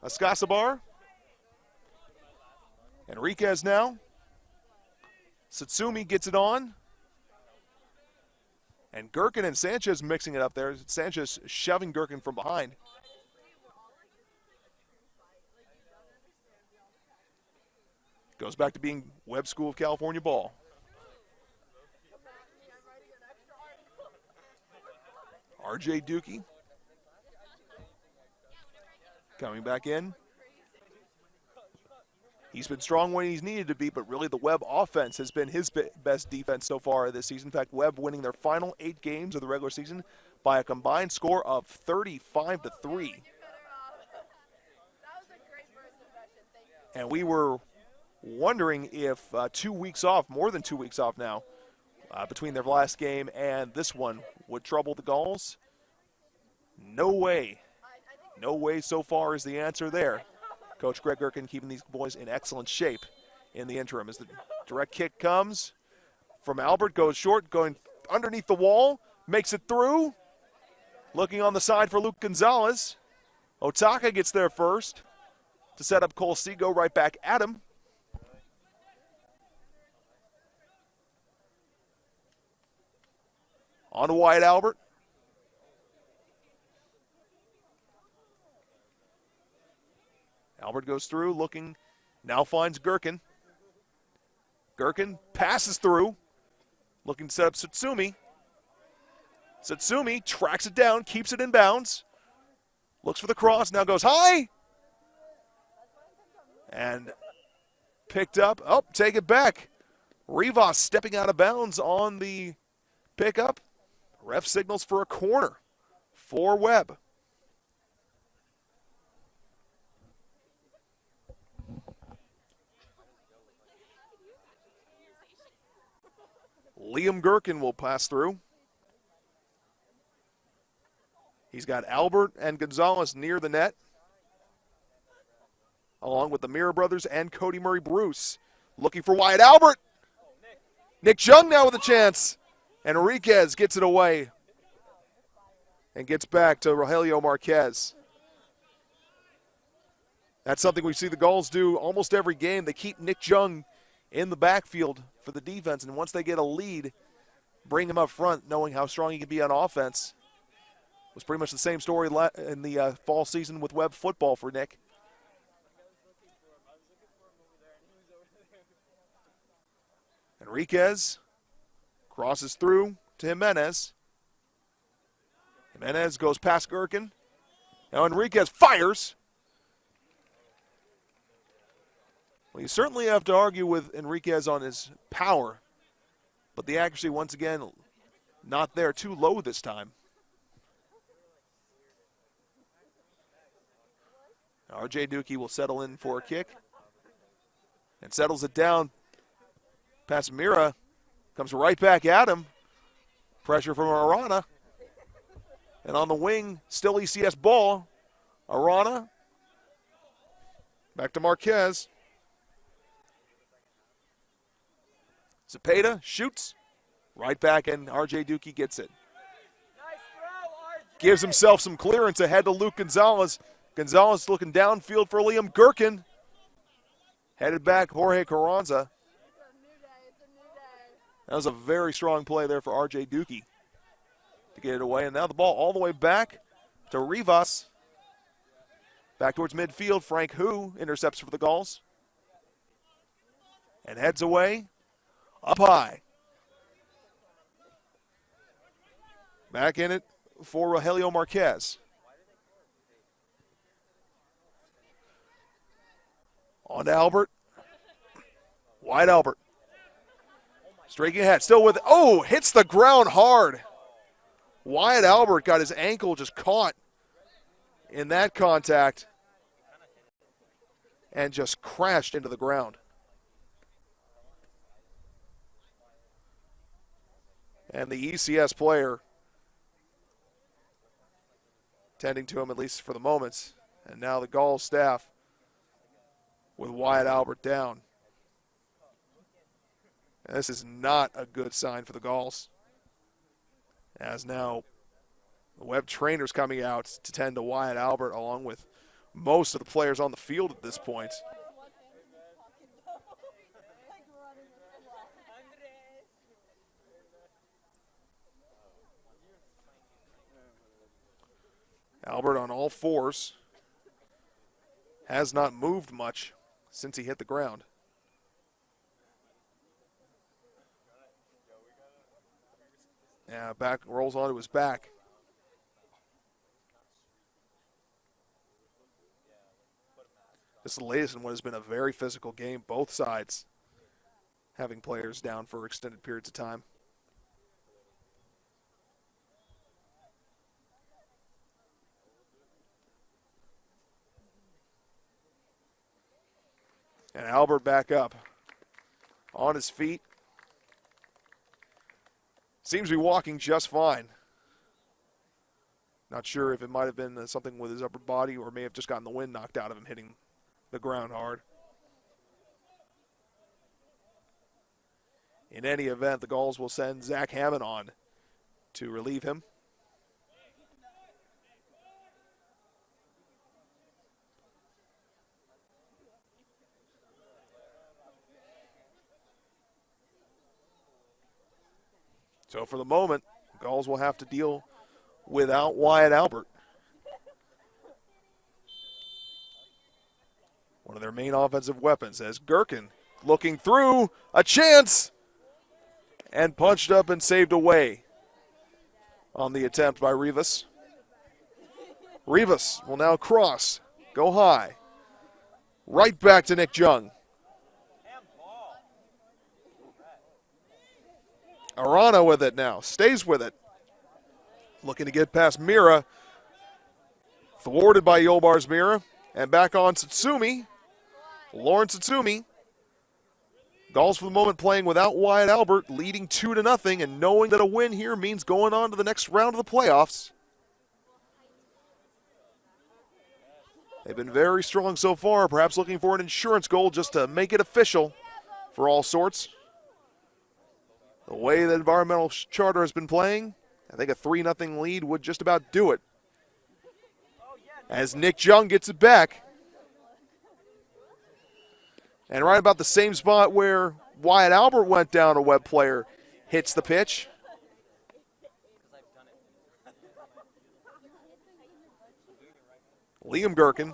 Escasabar. Enriquez now. Satsumi gets it on. And Gherkin and Sanchez mixing it up there. Sanchez shoving Gherkin from behind. Goes back to being Webb School of California ball. RJ Dukey coming back in. He's been strong when he's needed to be, but really the Webb offense has been his best defense so far this season. In fact, Webb winning their final 8 games of the regular season by a combined score of 35-3. And we were wondering if 2 weeks off, more than 2 weeks off now, between their last game and this one would trouble the Gulls. No way. No way so far is the answer there. Coach Greg Gherkin keeping these boys in excellent shape in the interim as the direct kick comes from Albert, goes short, going underneath the wall, makes it through. Looking on the side for Luke Gonzalez. Otaka gets there first to set up Cole Seago right back at him. On to Wyatt Albert. Albert goes through, looking, now finds Gherkin. Gherkin passes through, looking to set up Satsumi. Satsumi tracks it down, keeps it in bounds. Looks for the cross, now goes high. And picked up, oh, take it back. Rivas stepping out of bounds on the pickup. Ref signals for a corner for Webb. Liam Gherkin will pass through. He's got Albert and Gonzalez near the net, along with the Mira brothers and Cody Murray Bruce. Looking for Wyatt Albert. Nick Jung now with a chance. And Enriquez gets it away and gets back to Rogelio Marquez. That's something we see the Gulls do almost every game. They keep Nick Jung in the backfield for the defense, and once they get a lead, bring him up front, knowing how strong he can be on offense. It was pretty much the same story in the fall season with Webb football for Nick. Enriquez crosses through to Jimenez. Jimenez goes past Gherkin. Now Enriquez fires. Well, you certainly have to argue with Enriquez on his power, but the accuracy, once again, not there. Too low this time. RJ Dukey will settle in for a kick and settles it down past Mira. Comes right back at him. Pressure from Arana. And on the wing, still ECS ball. Arana. Back to Marquez. Zepeda shoots. Right back, and RJ Dukey gets it. Nice throw, RJ! gives himself some clearance ahead to Luke Gonzalez. Gonzalez looking downfield for Liam Gherkin. Headed back, Jorge Carranza. That was a very strong play there for R.J. Dookie to get it away. And now the ball all the way back to Rivas. Back towards midfield. Frank Hu intercepts for the Gulls. And heads away up high. Back in it for Rogelio Marquez. On to Albert. Wide Albert. Striking ahead, still with it. Oh, hits the ground hard. Wyatt Albert got his ankle just caught in that contact and just crashed into the ground. And the ECS player tending to him, at least for the moment. And now the Gulls staff with Wyatt Albert down. And this is not a good sign for the Gulls, as now the Webb trainers coming out to tend to Wyatt Albert along with most of the players on the field at this point. Albert on all fours, has not moved much since he hit the ground. Yeah, back rolls onto his back. This is the latest in what has been a very physical game. Both sides having players down for extended periods of time. And Albert back up on his feet. Seems to be walking just fine. Not sure if it might have been something with his upper body or may have just gotten the wind knocked out of him hitting the ground hard. In any event, the Gulls will send Zach Hammond on to relieve him. So for the moment, Gulls will have to deal without Wyatt Albert. One of their main offensive weapons as Gherkin looking through, a chance, and punched up and saved away on the attempt by Rivas. Rivas will now cross, go high, right back to Nick Jung. Arana with it now, stays with it. Looking to get past Mira. Thwarted by Yolbars Mira. And back on Tsutsumi. Lawrence Tsutsumi. Gulls for the moment playing without Wyatt Albert, leading 2-0, and knowing that a win here means going on to the next round of the playoffs. They've been very strong so far, perhaps looking for an insurance goal just to make it official for all sorts. The way the Environmental Charter has been playing, I think a 3-0 lead would just about do it. As Nick Jung gets it back. And right about the same spot where Wyatt Albert went down, a Webb player hits the pitch. Liam Gherkin.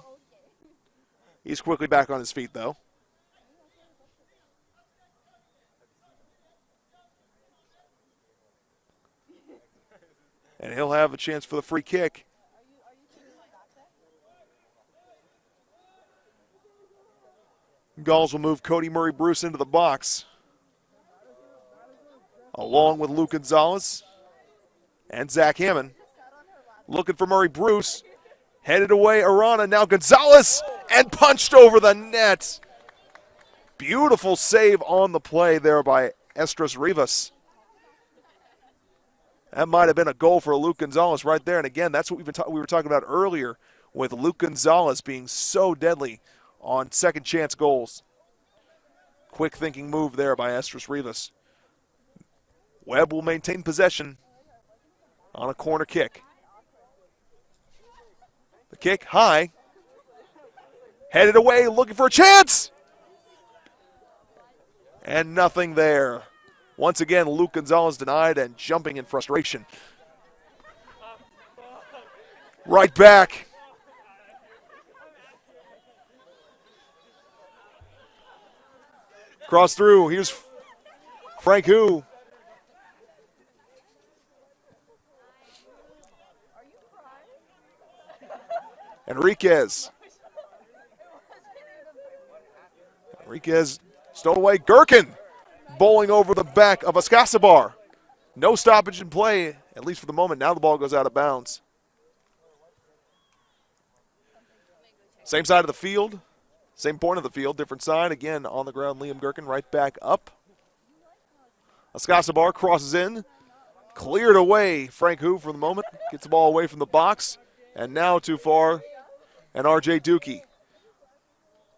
He's quickly back on his feet, though. And he'll have a chance for the free kick. Gulls will move Cody Murray-Bruce into the box, along with Luke Gonzalez and Zach Hammond. Looking for Murray-Bruce. Headed away, Arana. Now Gonzalez, and punched over the net. Beautiful save on the play there by Estras Rivas. That might have been a goal for Luke Gonzalez right there. And again, that's what we were talking about earlier with Luke Gonzalez being so deadly on second chance goals. Quick thinking move there by Estras Rivas. Webb will maintain possession on a corner kick. The kick high. Headed away, looking for a chance. And nothing there. Once again, Luke Gonzalez denied and jumping in frustration. Right back. Cross through. Here's Frank Hu. Enriquez stole away. Gherkin bowling over the back of Escasabar. No stoppage in play, at least for the moment. Now the ball goes out of bounds. Same side of the field, same point of the field, different side. Again, on the ground, Liam Gherkin right back up. Escasabar crosses in, cleared away. Frank Hu for the moment, gets the ball away from the box, and now too far. And R.J. Dookie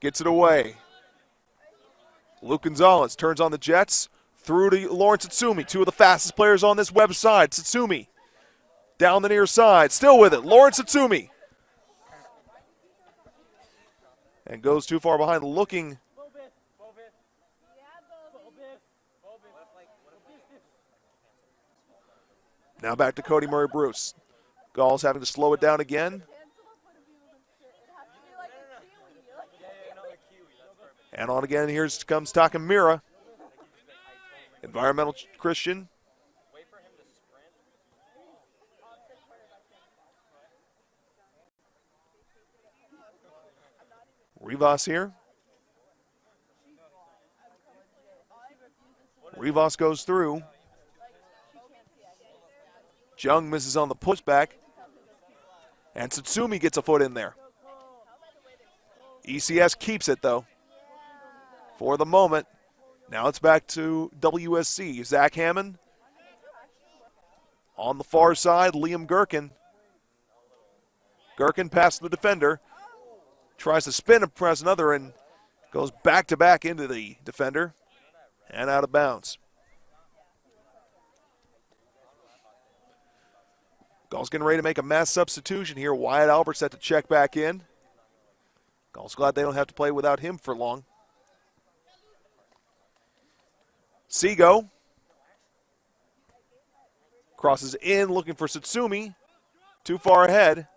gets it away. Luke Gonzalez turns on the Jets, through to Lawrence Satsumi, two of the fastest players on this web side. Satsumi down the near side, still with it. Lawrence Satsumi. And goes too far behind, looking. Now back to Cody Murray Bruce. Gauls having to slow it down again. And on again, here comes Takamura. Environmental Christian. Rivas here. Rivas goes through. Jung misses on the pushback. And Satsumi gets a foot in there. ECS keeps it, though, for the moment. Now it's back to WSC. Zach Hammond. On the far side, Liam Gherkin. Gherkin past the defender. Tries to spin and press another and goes back-to-back into the defender and out of bounds. Gauls getting ready to make a mass substitution here. Wyatt Albert set to check back in. Gauls glad they don't have to play without him for long. Seago crosses in, looking for Satsumi. Too far ahead.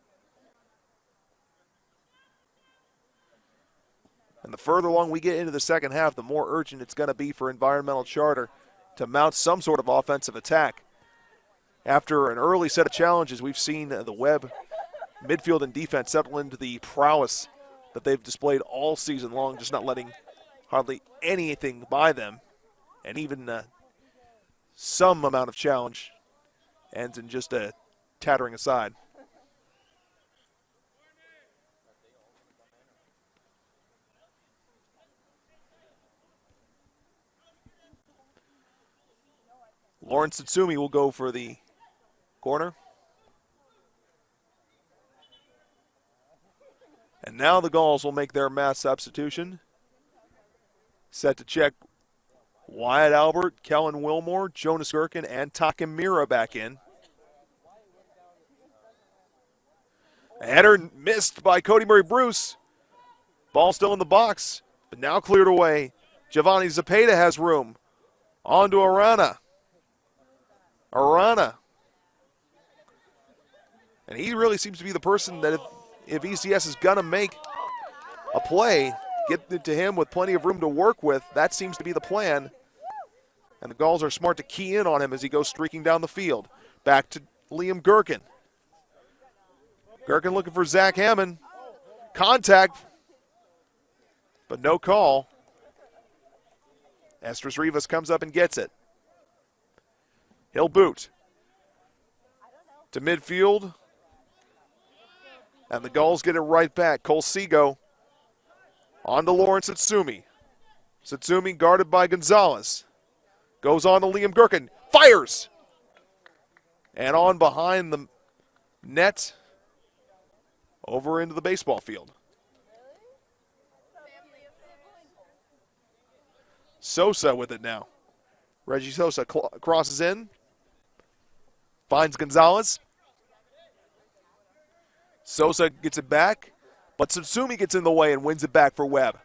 And the further along we get into the second half, the more urgent it's going to be for Environmental Charter to mount some sort of offensive attack. After an early set of challenges, we've seen the Webb midfield and defense settle into the prowess that they've displayed all season long, just not letting hardly anything by them. And even some amount of challenge ends in just a tattering aside. Lawrence Satsumi will go for the corner. And now the Gauls will make their mass substitution. Set to check Wyatt Albert, Kellen Wilmore, Jonas Gherkin, and Takamura back in. A header missed by Cody Murray Bruce. Ball still in the box, but now cleared away. Giovanni Zapata has room. On to Arana. And he really seems to be the person that if ECS is going to make a play, get it to him with plenty of room to work with. That seems to be the plan. And the Gauls are smart to key in on him as he goes streaking down the field. Back to Liam Gherkin. Gherkin looking for Zach Hammond. Contact, but no call. Estras Rivas comes up and gets it. He'll boot to midfield. And the Gauls get it right back. Cole Seago on to Lawrence Satsumi. Satsumi guarded by Gonzalez. Goes on to Liam Gherkin. Fires! And on behind the net over into the baseball field. Sosa with it now. Reggie Sosa crosses in. Finds Gonzalez. Sosa gets it back, but Tsutsumi gets in the way and wins it back for Webb.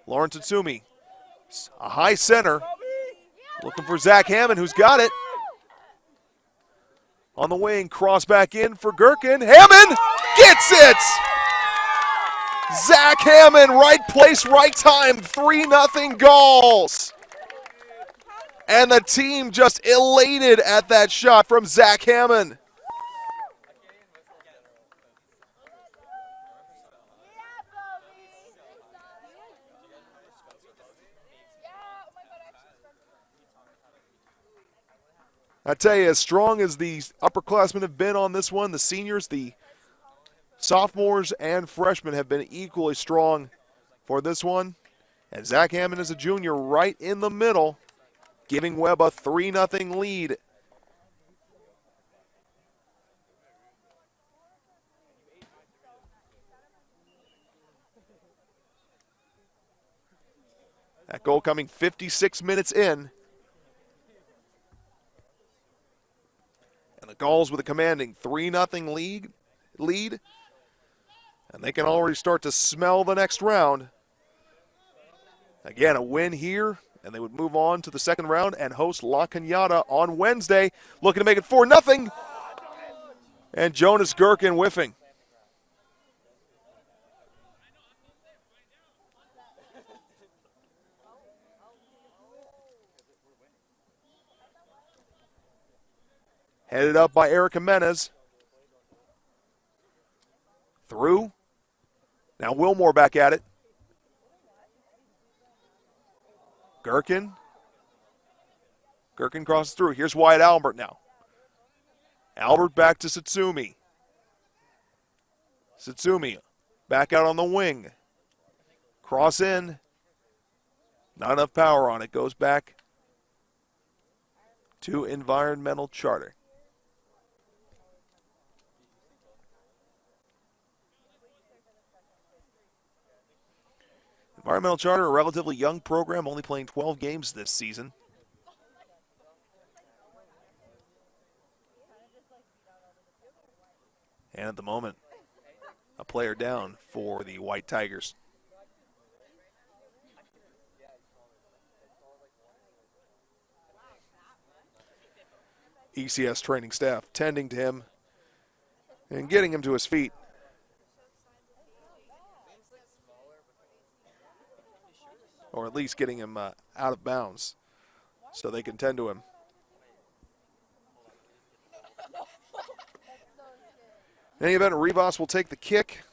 Lauren Tsutsumi, a high center, looking for Zach Hammond, who's got it. On the wing, cross back in for Gherkin. Hammond gets it! Zach Hammond, right place, right time, 3-0 Gauls. And the team just elated at that shot from Zach Hammond. I tell you, as strong as the upperclassmen have been on this one, the seniors, the sophomores, and freshmen have been equally strong for this one. And Zach Hammond is a junior right in the middle, giving Webb a 3-0 lead. That goal coming 56 minutes in. And the Gauls with a commanding 3-0 lead. And they can already start to smell the next round. Again, a win here, and they would move on to the second round and host La Cañada on Wednesday, looking to make it 4-0. And Jonas Gherkin whiffing. Headed up by Eric Jimenez. Through. Now Wilmore back at it. Gherkin. Gherkin crosses through. Here's Wyatt Albert now. Albert back to Tsutsumi. Tsutsumi back out on the wing. Cross in. Not enough power on it. Goes back to Environmental Charter. Environmental Charter, a relatively young program, only playing 12 games this season. And at the moment, a player down for the White Tigers. ECS training staff tending to him and getting him to his feet. Or at least getting him out of bounds so they can tend to him. In any event, Rivas will take the kick.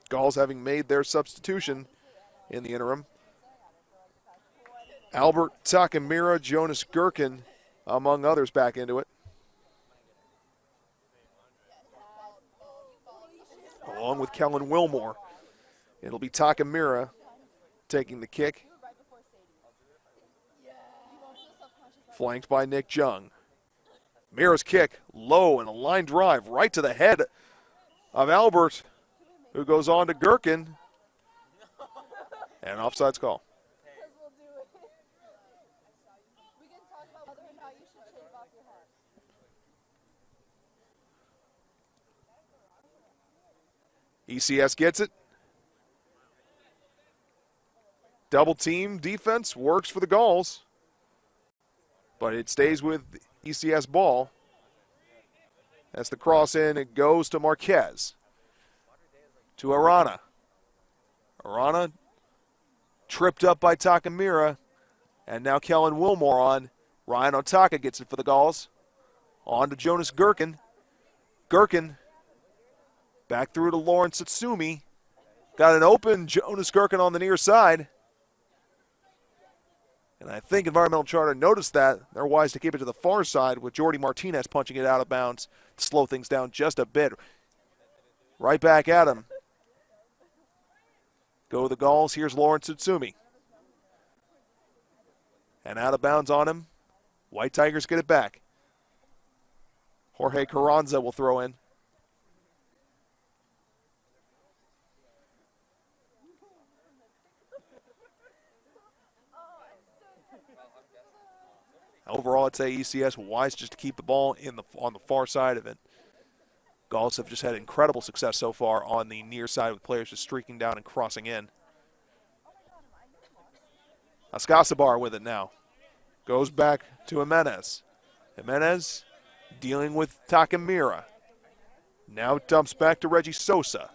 Gauls having made their substitution in the interim. Albert Takamura, Jonas Gherkin, among others, back into it. Along with Kellen Wilmore. It'll be Takamura taking the kick. Flanked by Nick Jung. Mira's kick, low and a line drive right to the head of Albert, who goes on to Gherkin. And an offsides call. ECS gets it. Double team defense works for the Gauls, but it stays with ECS ball. That's the cross in. It goes to Marquez. To Arana. Arana tripped up by Takamura, and now Kellen Wilmore on. Ryan Otaka gets it for the Gauls. On to Jonas Gherkin. Gherkin back through to Lawrence Tsutsumi. Got an open Jonas Gherkin on the near side. And I think Environmental Charter noticed that. They're wise to keep it to the far side with Jordy Martinez punching it out of bounds to slow things down just a bit. Right back at him. Go the Gauls. Here's Lawrence Tsutsumi. And out of bounds on him. White Tigers get it back. Jorge Carranza will throw in. Overall, I'd say ECS wise just to keep the ball on the far side of it. Gauls have just had incredible success so far on the near side with players just streaking down and crossing in. Ascasabar with it now. Goes back to Jimenez. Jimenez dealing with Takamura. Now dumps back to Reggie Sosa.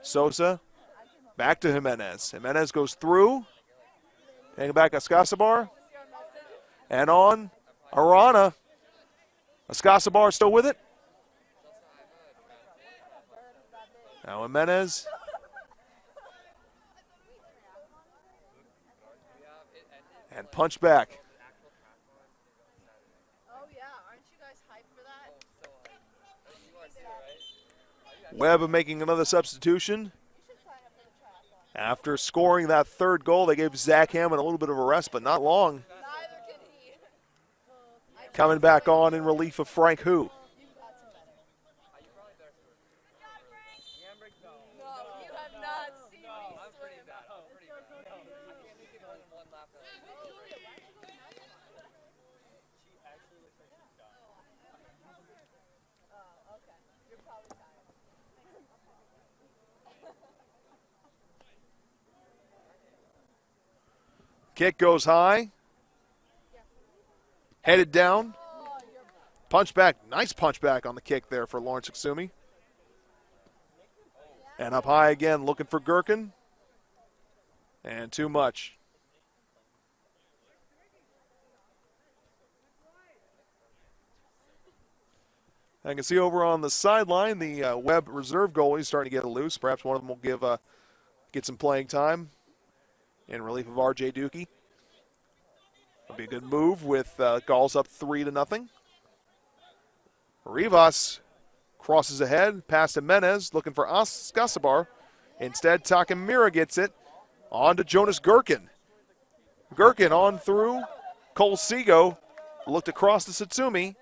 Sosa back to Jimenez. Jimenez goes through. Hanging back Ascasabar. And on Arana. Ascasabar still with it. Now Jimenez. And punch back. Oh yeah, aren't you guys hyped for that? Webb making another substitution. After scoring that third goal, they gave Zach Hammond a little bit of a rest, but not long. Neither can he. Coming back on in relief of Frank Hu. No, you have not seen me swim. Oh, okay. You're probably tired. Kick goes high. Headed down. Punch back. Nice punch back on the kick there for Lawrence Aksumi. And up high again, looking for Gherkin. And too much. I can see over on the sideline, the Webb reserve goalie is starting to get loose. Perhaps one of them will get some playing time in relief of R.J. Dookie. It'll be a good move with Gauls up 3-0. Rivas crosses ahead, past Jimenez, looking for Ascasabar. Instead, Takamura gets it. On to Jonas Gherkin. Gherkin on through. Cole Seago looked across to Satsumi.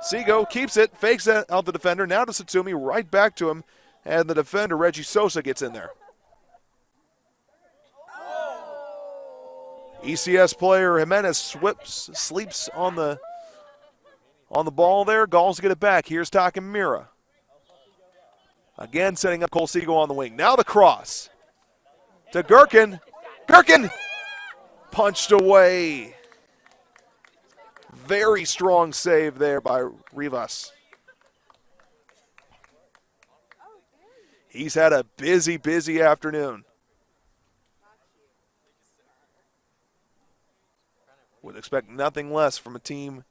Seago keeps it, fakes out the defender. Now to Satsumi, right back to him. And the defender, Reggie Sosa, gets in there. ECS player Jimenez sleeps on the ball there. Gauls get it back. Here's Takamura. Again, setting up Cole Seago on the wing. Now the cross to Gherkin. Gherkin punched away. Very strong save there by Rivas. He's had a busy afternoon. Would expect nothing less from a team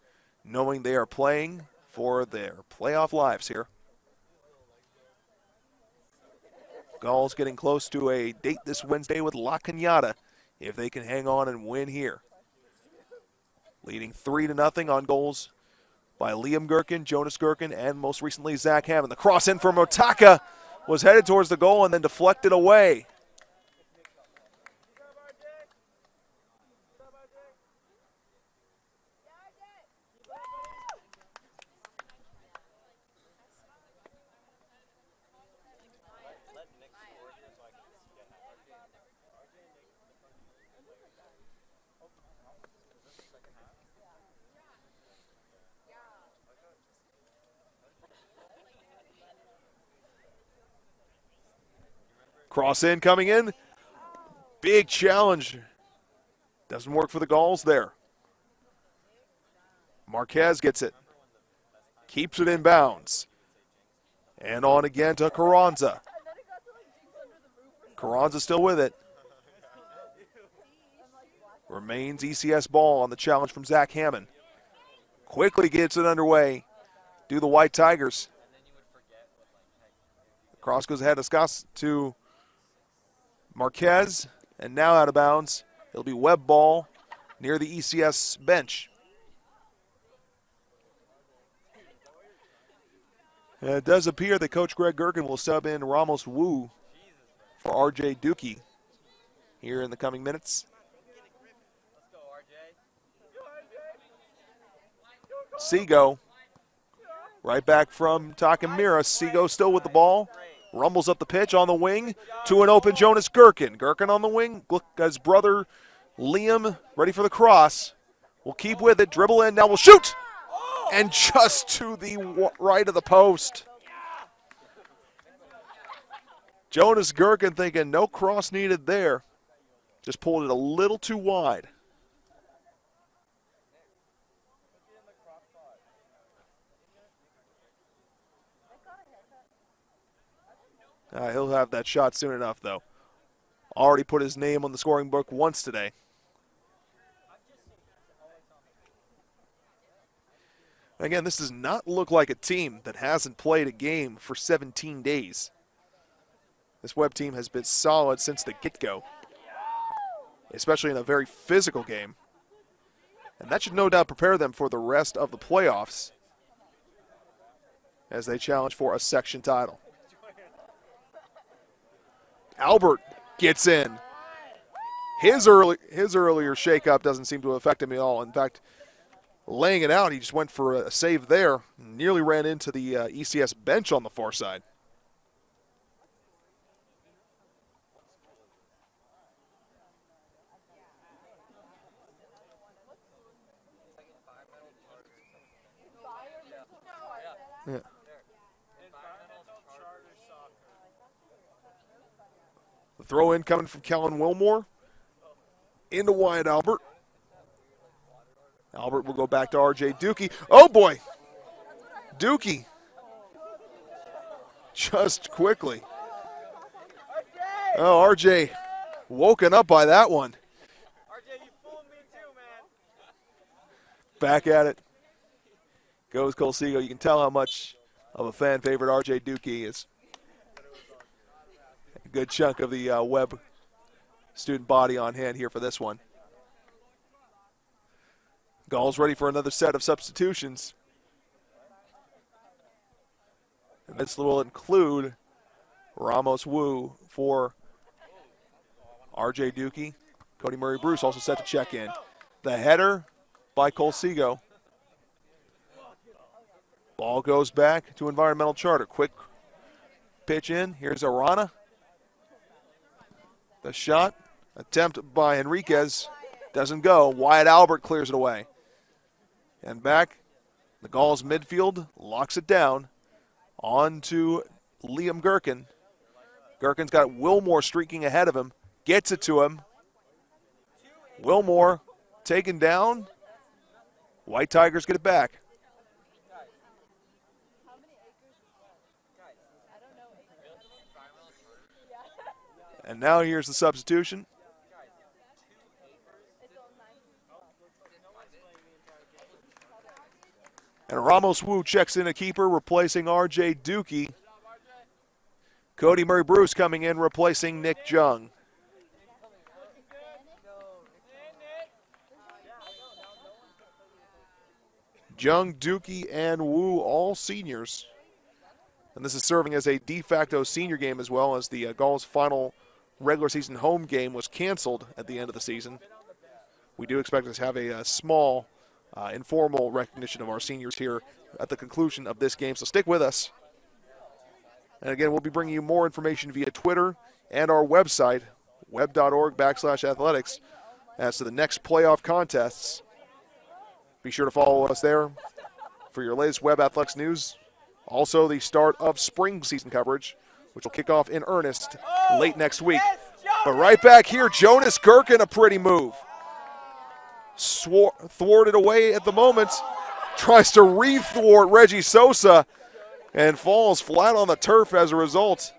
knowing they are playing for their playoff lives here. Gauls getting close to a date this Wednesday with La Cañada if they can hang on and win here. Leading 3-0 on goals by Liam Gherkin, Jonas Gherkin, and most recently Zach Hammond. The cross in from Otaka was headed towards the goal and then deflected away. Cross in, coming in. Big challenge. Doesn't work for the Gauls there. Marquez gets it. Keeps it in bounds. And on again to Carranza. Carranza still with it. Remains ECS ball on the challenge from Zach Hammond. Quickly gets it underway. Do the White Tigers. Cross goes ahead to Marquez, and now out of bounds. It'll be Webb ball near the ECS bench. And it does appear that Coach Greg Gherkin will sub in Ramos Wu for R.J. Dookie here in the coming minutes. Seago, right back from Takamura. Seago still with the ball. Rumbles up the pitch on the wing to an open Jonas Gherkin. Gherkin on the wing. Look at his brother Liam ready for the cross. will keep with it, dribble in, now will shoot! And just to the right of the post. Jonas Gherkin thinking no cross needed there. Just pulled it a little too wide. He'll have that shot soon enough, though. Already put his name on the scoring book once today. Again, this does not look like a team that hasn't played a game for 17 days. This Webb team has been solid since the get-go, especially in a very physical game. And that should no doubt prepare them for the rest of the playoffs as they challenge for a section title. Albert gets in. His earlier shakeup doesn't seem to affect him at all. In fact, laying it out, he just went for a save there. Nearly ran into the ECS bench on the far side. Yeah. The throw in coming from Kellen Wilmore into Wyatt Albert. Albert will go back to RJ Dukey. Oh boy! Dukey. Just quickly. Oh, RJ woken up by that one. RJ, you fooled me too, man. Back at it. Goes Colseago. You can tell how much of a fan favorite RJ Dukey is. A good chunk of the Webb student body on hand here for this one. Gall's ready for another set of substitutions. And this will include Ramos Wu for RJ Dukey. Cody Murray Bruce also set to check in. The header by Colseago. Ball goes back to Environmental Charter. Quick pitch in. Here's Arana. The shot attempt by Enriquez doesn't go. Wyatt Albert clears it away. And back, the Gauls midfield locks it down. On to Liam Gherkin. Gherkin's got Wilmore streaking ahead of him. Gets it to him. Wilmore taken down. White Tigers get it back. And now here's the substitution. And Ramos Wu checks in a keeper, replacing RJ Dukey. Cody Murray Bruce coming in, replacing Nick Jung. Jung, Dukey, and Wu, all seniors. And this is serving as a de facto senior game as well, as the Gauls' final regular season home game was canceled at the end of the season. We do expect us to have a small informal recognition of our seniors here at the conclusion of this game, so stick with us. And again, we'll be bringing you more information via Twitter and our website, web.org/athletics, as to the next playoff contests. Be sure to follow us there for your latest Web Athletics news. Also, the start of spring season coverage, which will kick off in earnest late next week. But right back here, Jonas Gherkin, a pretty move. Thwarted away at the moment. Tries to re-thwart Reggie Sosa and falls flat on the turf as a result.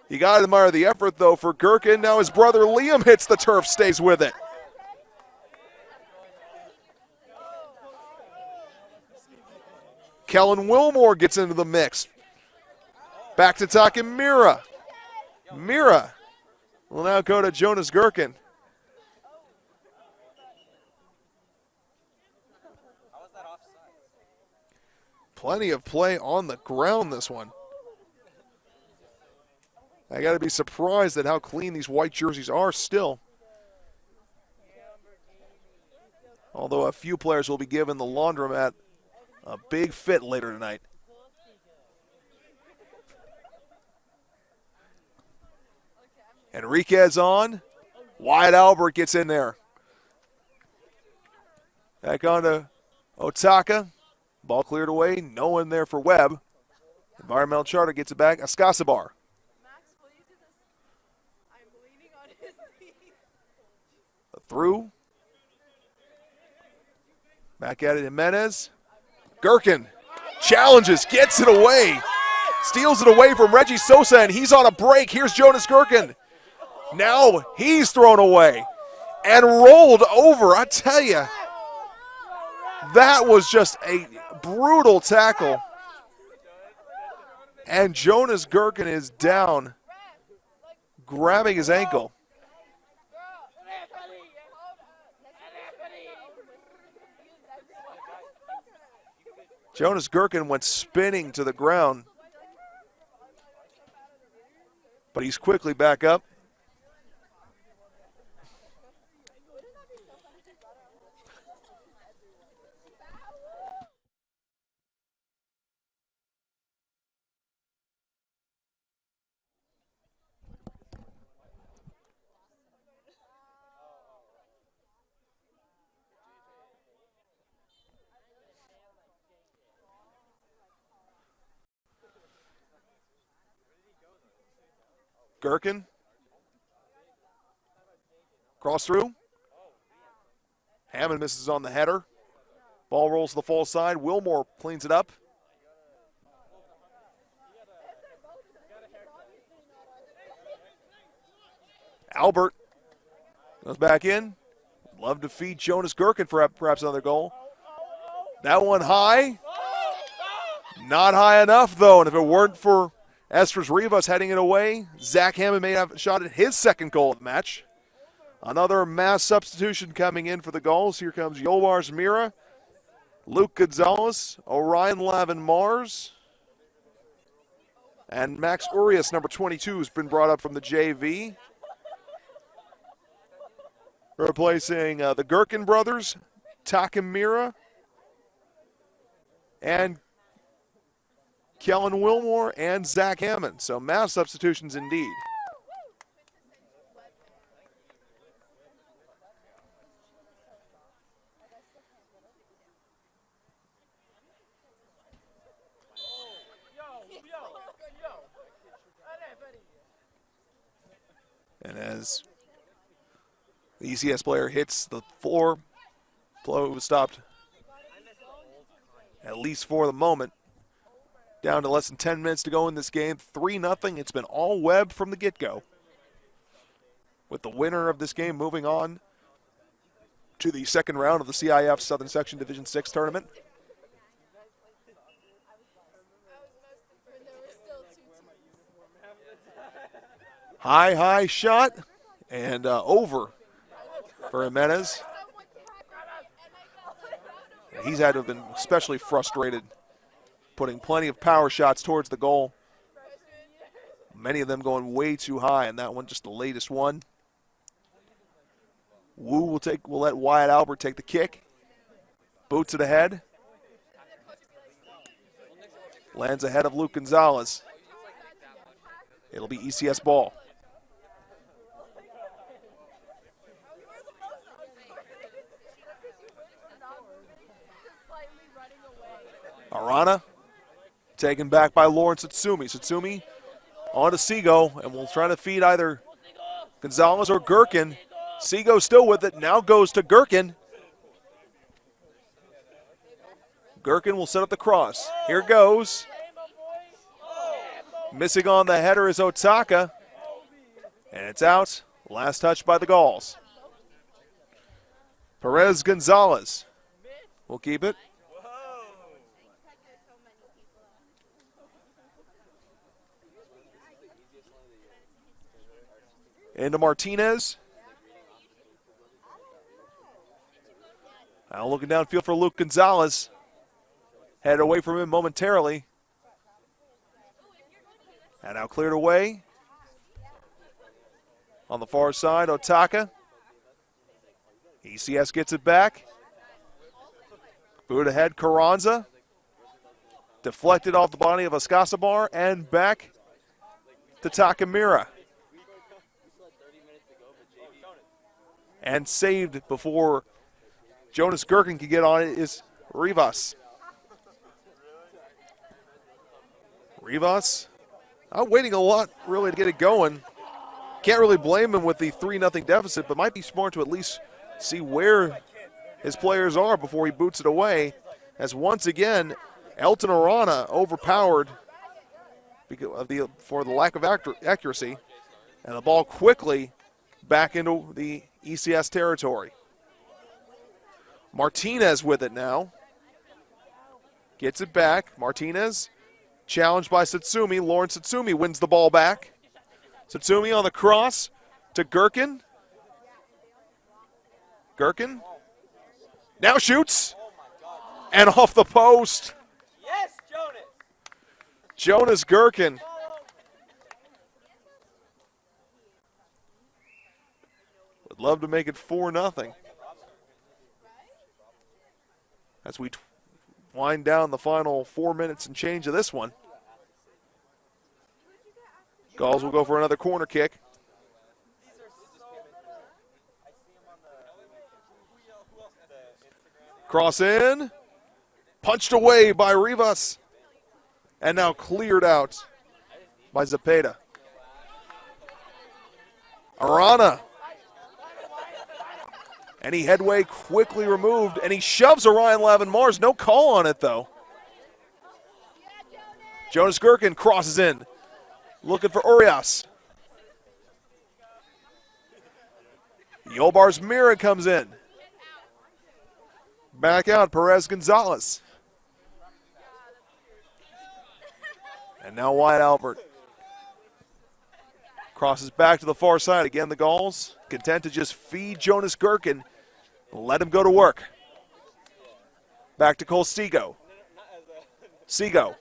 You got to admire the effort, though, for Gherkin. Now his brother Liam hits the turf, stays with it. Kellen Wilmore gets into the mix. Back to talking Mira. Mira will now go to Jonas Gherkin. Plenty of play on the ground this one. I got to be surprised at how clean these white jerseys are still. Although a few players will be given the laundromat a big fit later tonight. Enriquez on. Wyatt Albert gets in there. Back on to Otaka. Ball cleared away. No one there for Webb. Environmental Charter gets it back. Escosabar. Max, will you do this? I'm leaning on his knee. Through. Back at it, Jimenez. Gherkin challenges, gets it away. Steals it away from Reggie Sosa, and he's on a break. Here's Jonas Gherkin. Now he's thrown away and rolled over. I tell you, that was just a brutal tackle. And Jonas Gherkin is down, grabbing his ankle. Jonas Gherkin went spinning to the ground, but he's quickly back up. Gherkin. Cross through. Hammond misses on the header. Ball rolls to the far side. Wilmore cleans it up. Albert goes back in. Love to feed Jonas Gherkin for perhaps another goal. That one high. Not high enough, though, and if it weren't for Estras Rivas heading it away, Zach Hammond may have shot at his second goal of the match. Another mass substitution coming in for the goals. Here comes Yolbars Mira, Luke Gonzalez, Orion Lavin Mars, and Max Urias, number 22, has been brought up from the JV. Replacing the Gherkin brothers, Takamira, and Kellen Wilmore and Zach Hammond. So mass substitutions indeed. And as the ECS player hits the floor, play was stopped at least for the moment. Down to less than 10 minutes to go in this game. 3-0. It's been all Webb from the get-go. With the winner of this game moving on to the second round of the CIF Southern Section Division 6 tournament. High shot and over for Jimenez. He's had to have been especially frustrated, putting plenty of power shots towards the goal. Many of them going way too high, and that one just the latest one. Wu will let Wyatt Albert take the kick. Boots it ahead. Lands ahead of Luke Gonzalez. It'll be ECS ball. Arana taken back by Lawrence Satsumi. Satsumi on to Seago, and we'll try to feed either Gonzalez or Gherkin. Seago still with it, now goes to Gherkin. Gherkin will set up the cross. Here goes. Missing on the header is Otaka, and it's out. Last touch by the Gauls. Perez Gonzalez will keep it. Into Martinez. Now looking downfield for Luke Gonzalez. Headed away from him momentarily. And now cleared away. On the far side, Otaka. ECS gets it back. Boot ahead, Carranza. Deflected off the body of Escosabar and back to Takamira. And saved before Jonas Gherkin can get on it is Rivas. Rivas not waiting a lot really to get it going. Can't really blame him with the 3-0 deficit, but might be smart to at least see where his players are before he boots it away. As once again, Elton Arana overpowered for the lack of accuracy, and the ball quickly back into the ECS territory. Martinez with it now. Gets it back. Martinez challenged by Satsumi. Lauren Satsumi wins the ball back. Satsumi on the cross to Gherkin. Gherkin now shoots. And off the post. Yes, Jonas. Jonas Gherkin. Would love to make it 4-0. As we wind down the final 4 minutes and change of this one. Gulls will go for another corner kick. Cross in. Punched away by Rivas. And now cleared out by Zepeda. Arana. Any headway quickly removed, and he shoves Orion Lavin-Mars. No call on it, though. Jonas Gherkin crosses in. Looking for Urias. Yolbars Mira comes in. Back out, Perez Gonzalez. And now Wyatt Albert. Crosses back to the far side. Again, the Gulls content to just feed Jonas Gherkin. Let him go to work. Back to Cole Seago. Seago.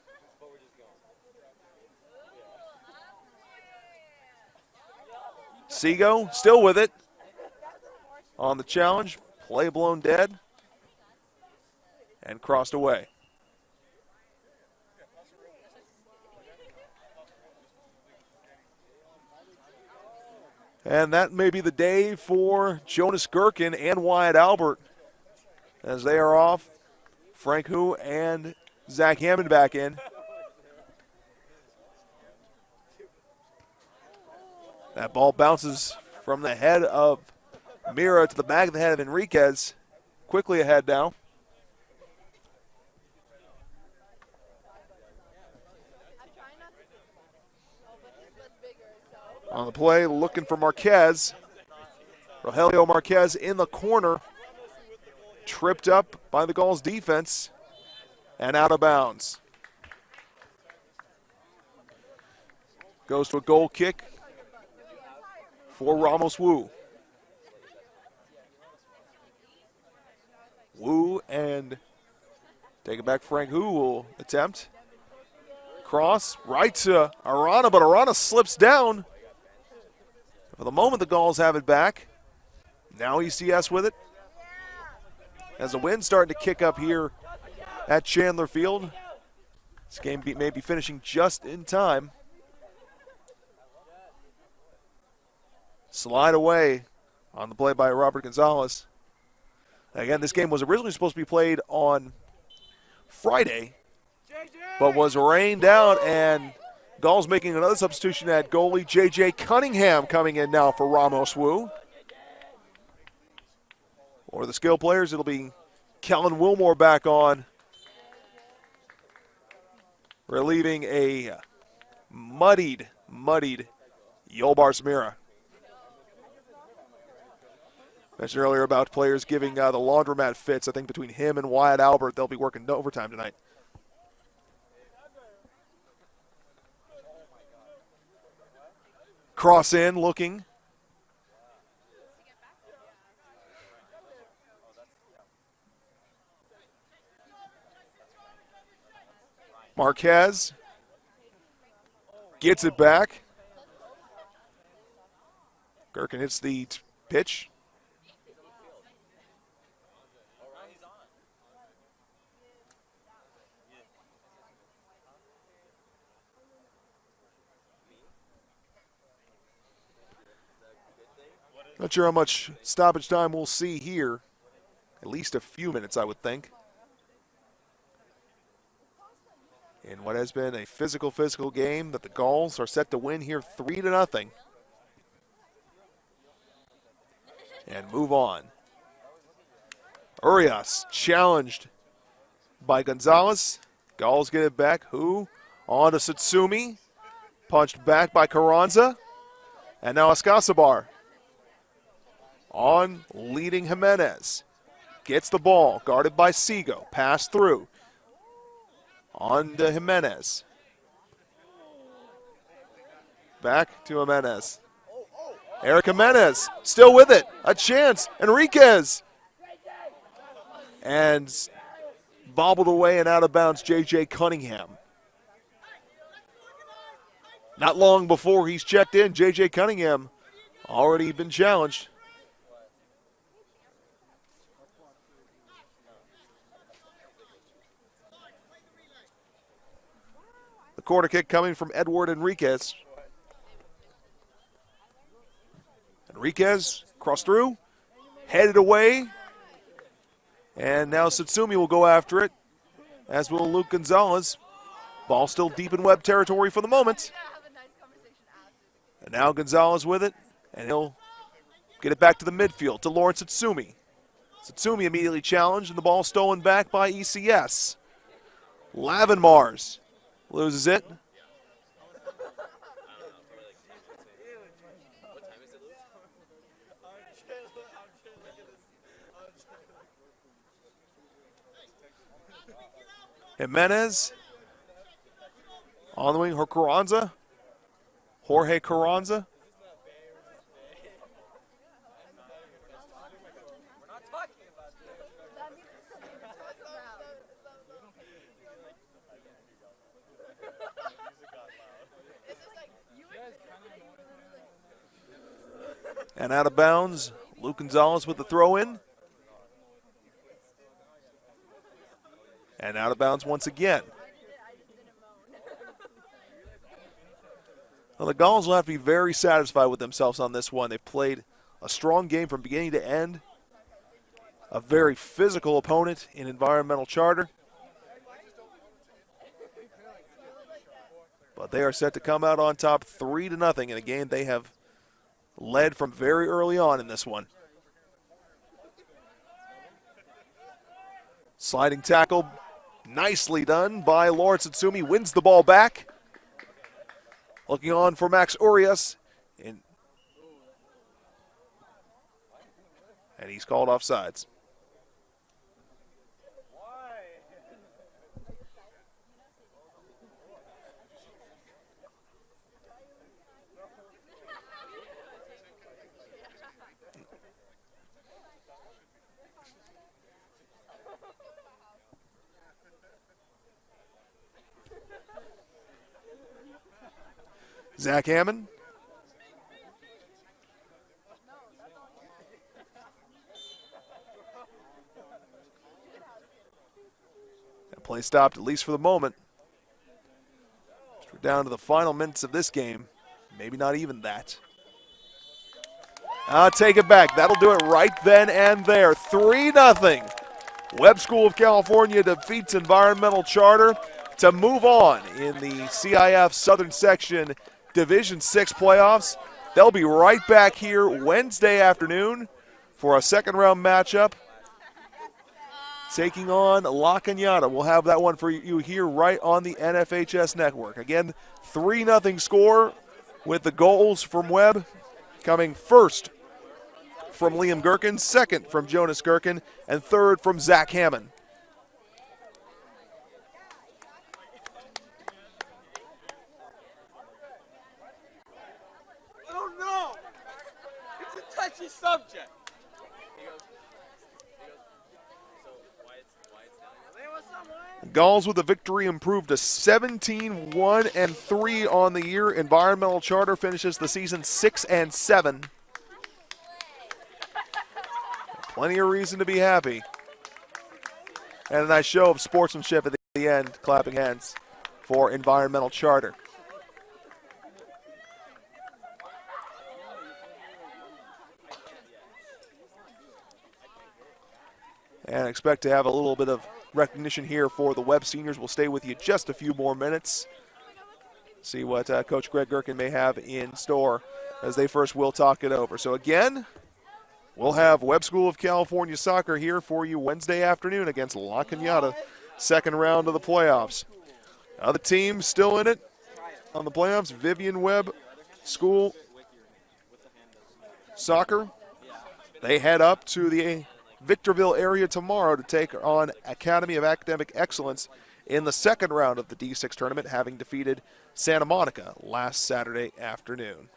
Seago still with it. On the challenge. Play blown dead. And crossed away. And that may be the day for Jonas Gherkin and Wyatt Albert as they are off. Frank Hu and Zach Hammond back in. That ball bounces from the head of Mira to the back of the head of Enriquez. Quickly ahead now. On the play, looking for Marquez. Rogelio Marquez in the corner. Tripped up by the Gulls defense and out of bounds. Goes to a goal kick for Ramos Wu. Wu and take it back. Frank Hu will attempt. Cross right to Arana, but Arana slips down. For the moment, the Gulls have it back. Now ECS with it. As the wind's starting to kick up here at Chandler Field. This game may be finishing just in time. Slide away on the play by Robert Gonzalez. Again, this game was originally supposed to be played on Friday, but was rained out, and Gulls making another substitution at goalie. J.J. Cunningham coming in now for Ramos Wu. For the skill players, it'll be Kellen Wilmore back on, relieving a muddied Yolbars Mira. Mentioned earlier about players giving the laundromat fits. I think between him and Wyatt Albert, they'll be working overtime tonight. Cross in, looking. Marquez gets it back. Gherkin hits the pitch. Not sure how much stoppage time we'll see here at least a few minutes, I would think. In what has been a physical game that the Gulls are set to win here 3-0. And move on. Urias challenged by Gonzalez. Gulls get it back. Who? On to Satsumi. Punched back by Carranza. And now Escobar. On leading Jimenez. Gets the ball. Guarded by Seago. Pass through. On to Jimenez. Back to Jimenez. Eric Jimenez still with it. A chance. Enriquez. And bobbled away and out of bounds, J.J. Cunningham. Not long before he's checked in, J.J. Cunningham already been challenged. The corner kick coming from Edward Enriquez. Enriquez cross through, headed away. And now Satsumi will go after it, as will Luke Gonzalez. Ball still deep in Webb territory for the moment. And now Gonzalez with it, and he'll get it back to the midfield to Lawrence Satsumi. Satsumi immediately challenged, and the ball stolen back by ECS. Lavenmars loses it. Jimenez on the wing, Carranza. Jorge Carranza. And out of bounds, Luke Gonzalez with the throw in. And out of bounds once again. Well, the Gulls will have to be very satisfied with themselves on this one. They've played a strong game from beginning to end. A very physical opponent in Environmental Charter. But they are set to come out on top 3-0 in a game they have led from very early on in this one. Sliding tackle, nicely done by Lawrence Satsumi, wins the ball back. Looking on for Max Urias. And he's called offsides. Zach Hammond. That play stopped, at least for the moment. We're down to the final minutes of this game. Maybe not even that. I'll take it back. That'll do it right then and there. 3-0. Webb School of California defeats Environmental Charter to move on in the CIF Southern Section Division 6 playoffs. They'll be right back here Wednesday afternoon for a second-round matchup, taking on La Cañada. We'll have that one for you here right on the NFHS network. Again, 3-0 score with the goals from Webb coming first from Liam Gherkin, second from Jonas Gherkin, and third from Zach Hammond. Subject. Gulls with a victory improved to 17-1-3 on the year. Environmental Charter finishes the season 6-7. Plenty of reason to be happy. And a nice show of sportsmanship at the end, clapping hands for Environmental Charter. And expect to have a little bit of recognition here for the Webb seniors. We'll stay with you just a few more minutes. See what Coach Greg Gherkin may have in store as they first will talk it over. So again, we'll have Webb School of California soccer here for you Wednesday afternoon against La Cañada, second round of the playoffs. Other teams still in it on the playoffs, Vivian Webb School Soccer. They head up to the Victorville area tomorrow to take on Academy of Academic Excellence in the second round of the D6 tournament, having defeated Santa Monica last Saturday afternoon.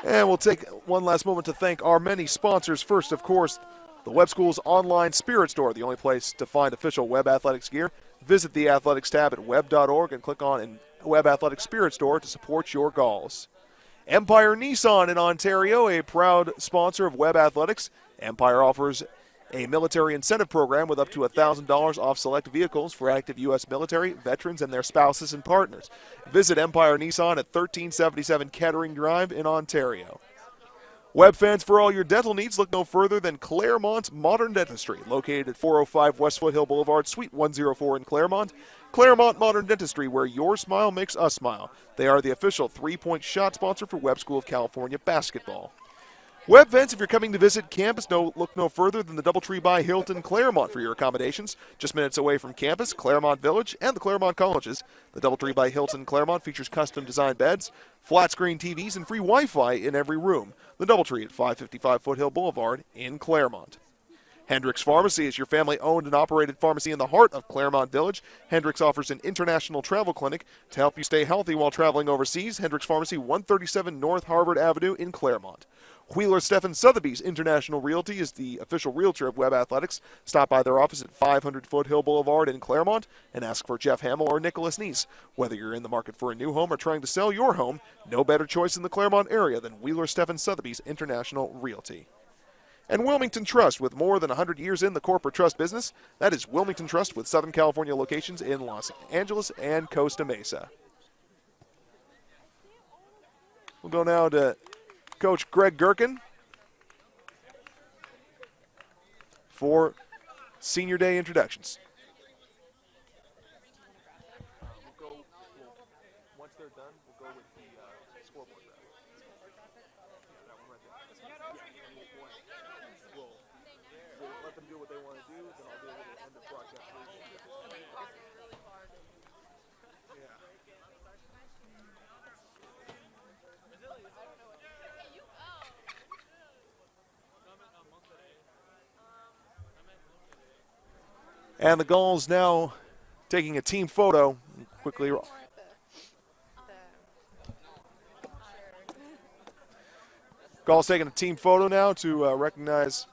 And we'll take one last moment to thank our many sponsors. First, of course, the Webb School's online spirit store, the only place to find official Webb Athletics gear. Visit the athletics tab at webb.org and click on Webb Athletics Spirit Store to support your goals. Empire Nissan in Ontario, a proud sponsor of Webb Athletics. Empire offers a military incentive program with up to $1,000 off select vehicles for active U.S. military, veterans, and their spouses and partners. Visit Empire Nissan at 1377 Kettering Drive in Ontario. Webb fans, for all your dental needs, look no further than Claremont Modern Dentistry, located at 405 West Foothill Boulevard, Suite 104 in Claremont. Claremont Modern Dentistry, where your smile makes us smile. They are the official three-point shot sponsor for Webb School of California basketball. Webb fans, if you're coming to visit campus, look no further than the DoubleTree by Hilton Claremont for your accommodations. Just minutes away from campus, Claremont Village, and the Claremont Colleges. The DoubleTree by Hilton Claremont features custom-designed beds, flat-screen TVs, and free Wi-Fi in every room. The DoubleTree at 555 Foothill Boulevard in Claremont. Hendricks Pharmacy is your family-owned and operated pharmacy in the heart of Claremont Village. Hendricks offers an international travel clinic to help you stay healthy while traveling overseas. Hendricks Pharmacy, 137 North Harvard Avenue in Claremont. Wheeler Stephan Sotheby's International Realty is the official realtor of Webb Athletics. Stop by their office at 500 Foothill Boulevard in Claremont and ask for Jeff Hamill or Nicholas Neese. Whether you're in the market for a new home or trying to sell your home, no better choice in the Claremont area than Wheeler Stephan Sotheby's International Realty. And Wilmington Trust, with more than 100 years in the corporate trust business. That is Wilmington Trust with Southern California locations in Los Angeles and Costa Mesa. We'll go now to Coach Greg Gherkin for Senior Day introductions. Once they're done, we'll go with the scoreboard grab. That one right there. We'll let them do what they want to do, then I'll do a little end of broadcast. And the Gulls now taking a team photo. Quickly. Gulls taking a team photo now to recognize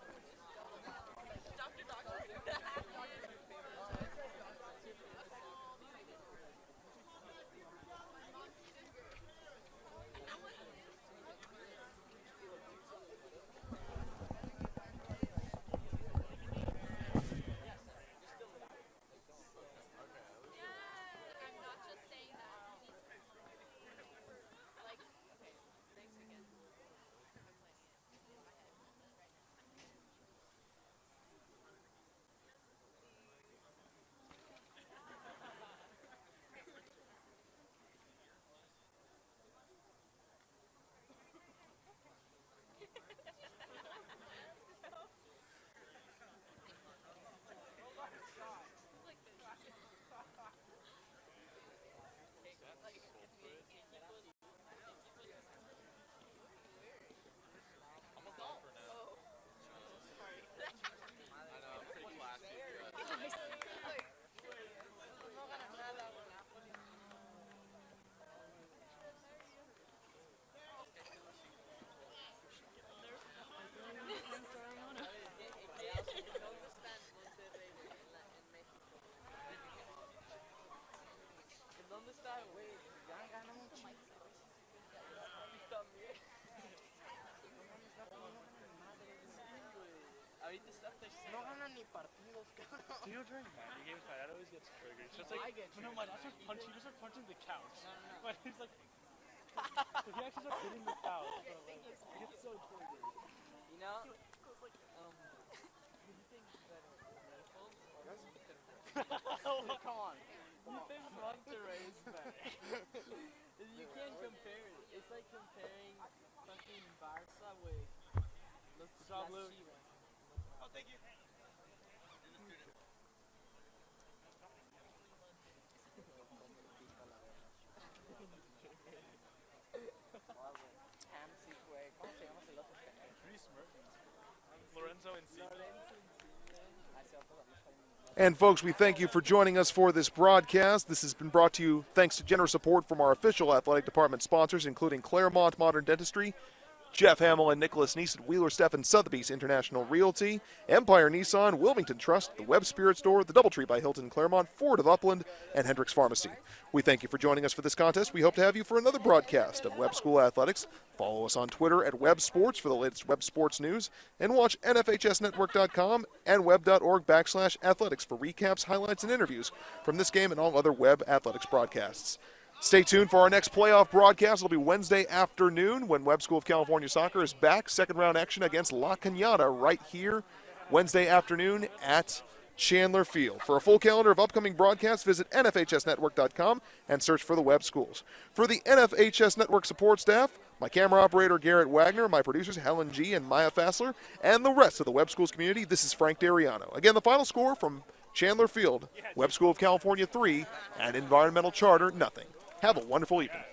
Do you know during Maddie games, my dad always gets triggered. It's just like, I get no, my dad starts punching, he just starts punching the couch. No. But he's like, so he actually starts hitting the couch. So like, he gets so triggered. You know, do you think that rifles Oh, come on. You think Monterey is better? You can't compare it. It's like comparing fucking Barca with Los Blue. Chivas. Oh, thank you. Hamsik, güey. ¿Cómo se llama el otro? Reese Mertens. Lorenzo and C. And folks, we thank you for joining us for this broadcast. This has been brought to you thanks to generous support from our official athletic department sponsors, including Claremont Modern Dentistry, Jeff Hamill and Nicholas Neese at Wheeler Steffen Sotheby's International Realty, Empire Nissan, Wilmington Trust, the Webb Spirit Store, the Doubletree by Hilton Claremont, Ford of Upland, and Hendricks Pharmacy. We thank you for joining us for this contest. We hope to have you for another broadcast of Webb School Athletics. Follow us on Twitter at Webb Sports for the latest Webb Sports news, and watch NFHSnetwork.com and web.org/athletics for recaps, highlights, and interviews from this game and all other Webb Athletics broadcasts. Stay tuned for our next playoff broadcast. It'll be Wednesday afternoon when Webb School of California Soccer is back. Second round action against La Cañada right here Wednesday afternoon at Chandler Field. For a full calendar of upcoming broadcasts, visit NFHSnetwork.com and search for the Webb Schools. For the NFHS Network support staff, my camera operator Garrett Wagner, my producers Helen G. and Maya Fassler, and the rest of the Webb Schools community, this is Frank Dariano. Again, the final score from Chandler Field, Webb School of California 3 and Environmental Charter nothing. Have a wonderful evening.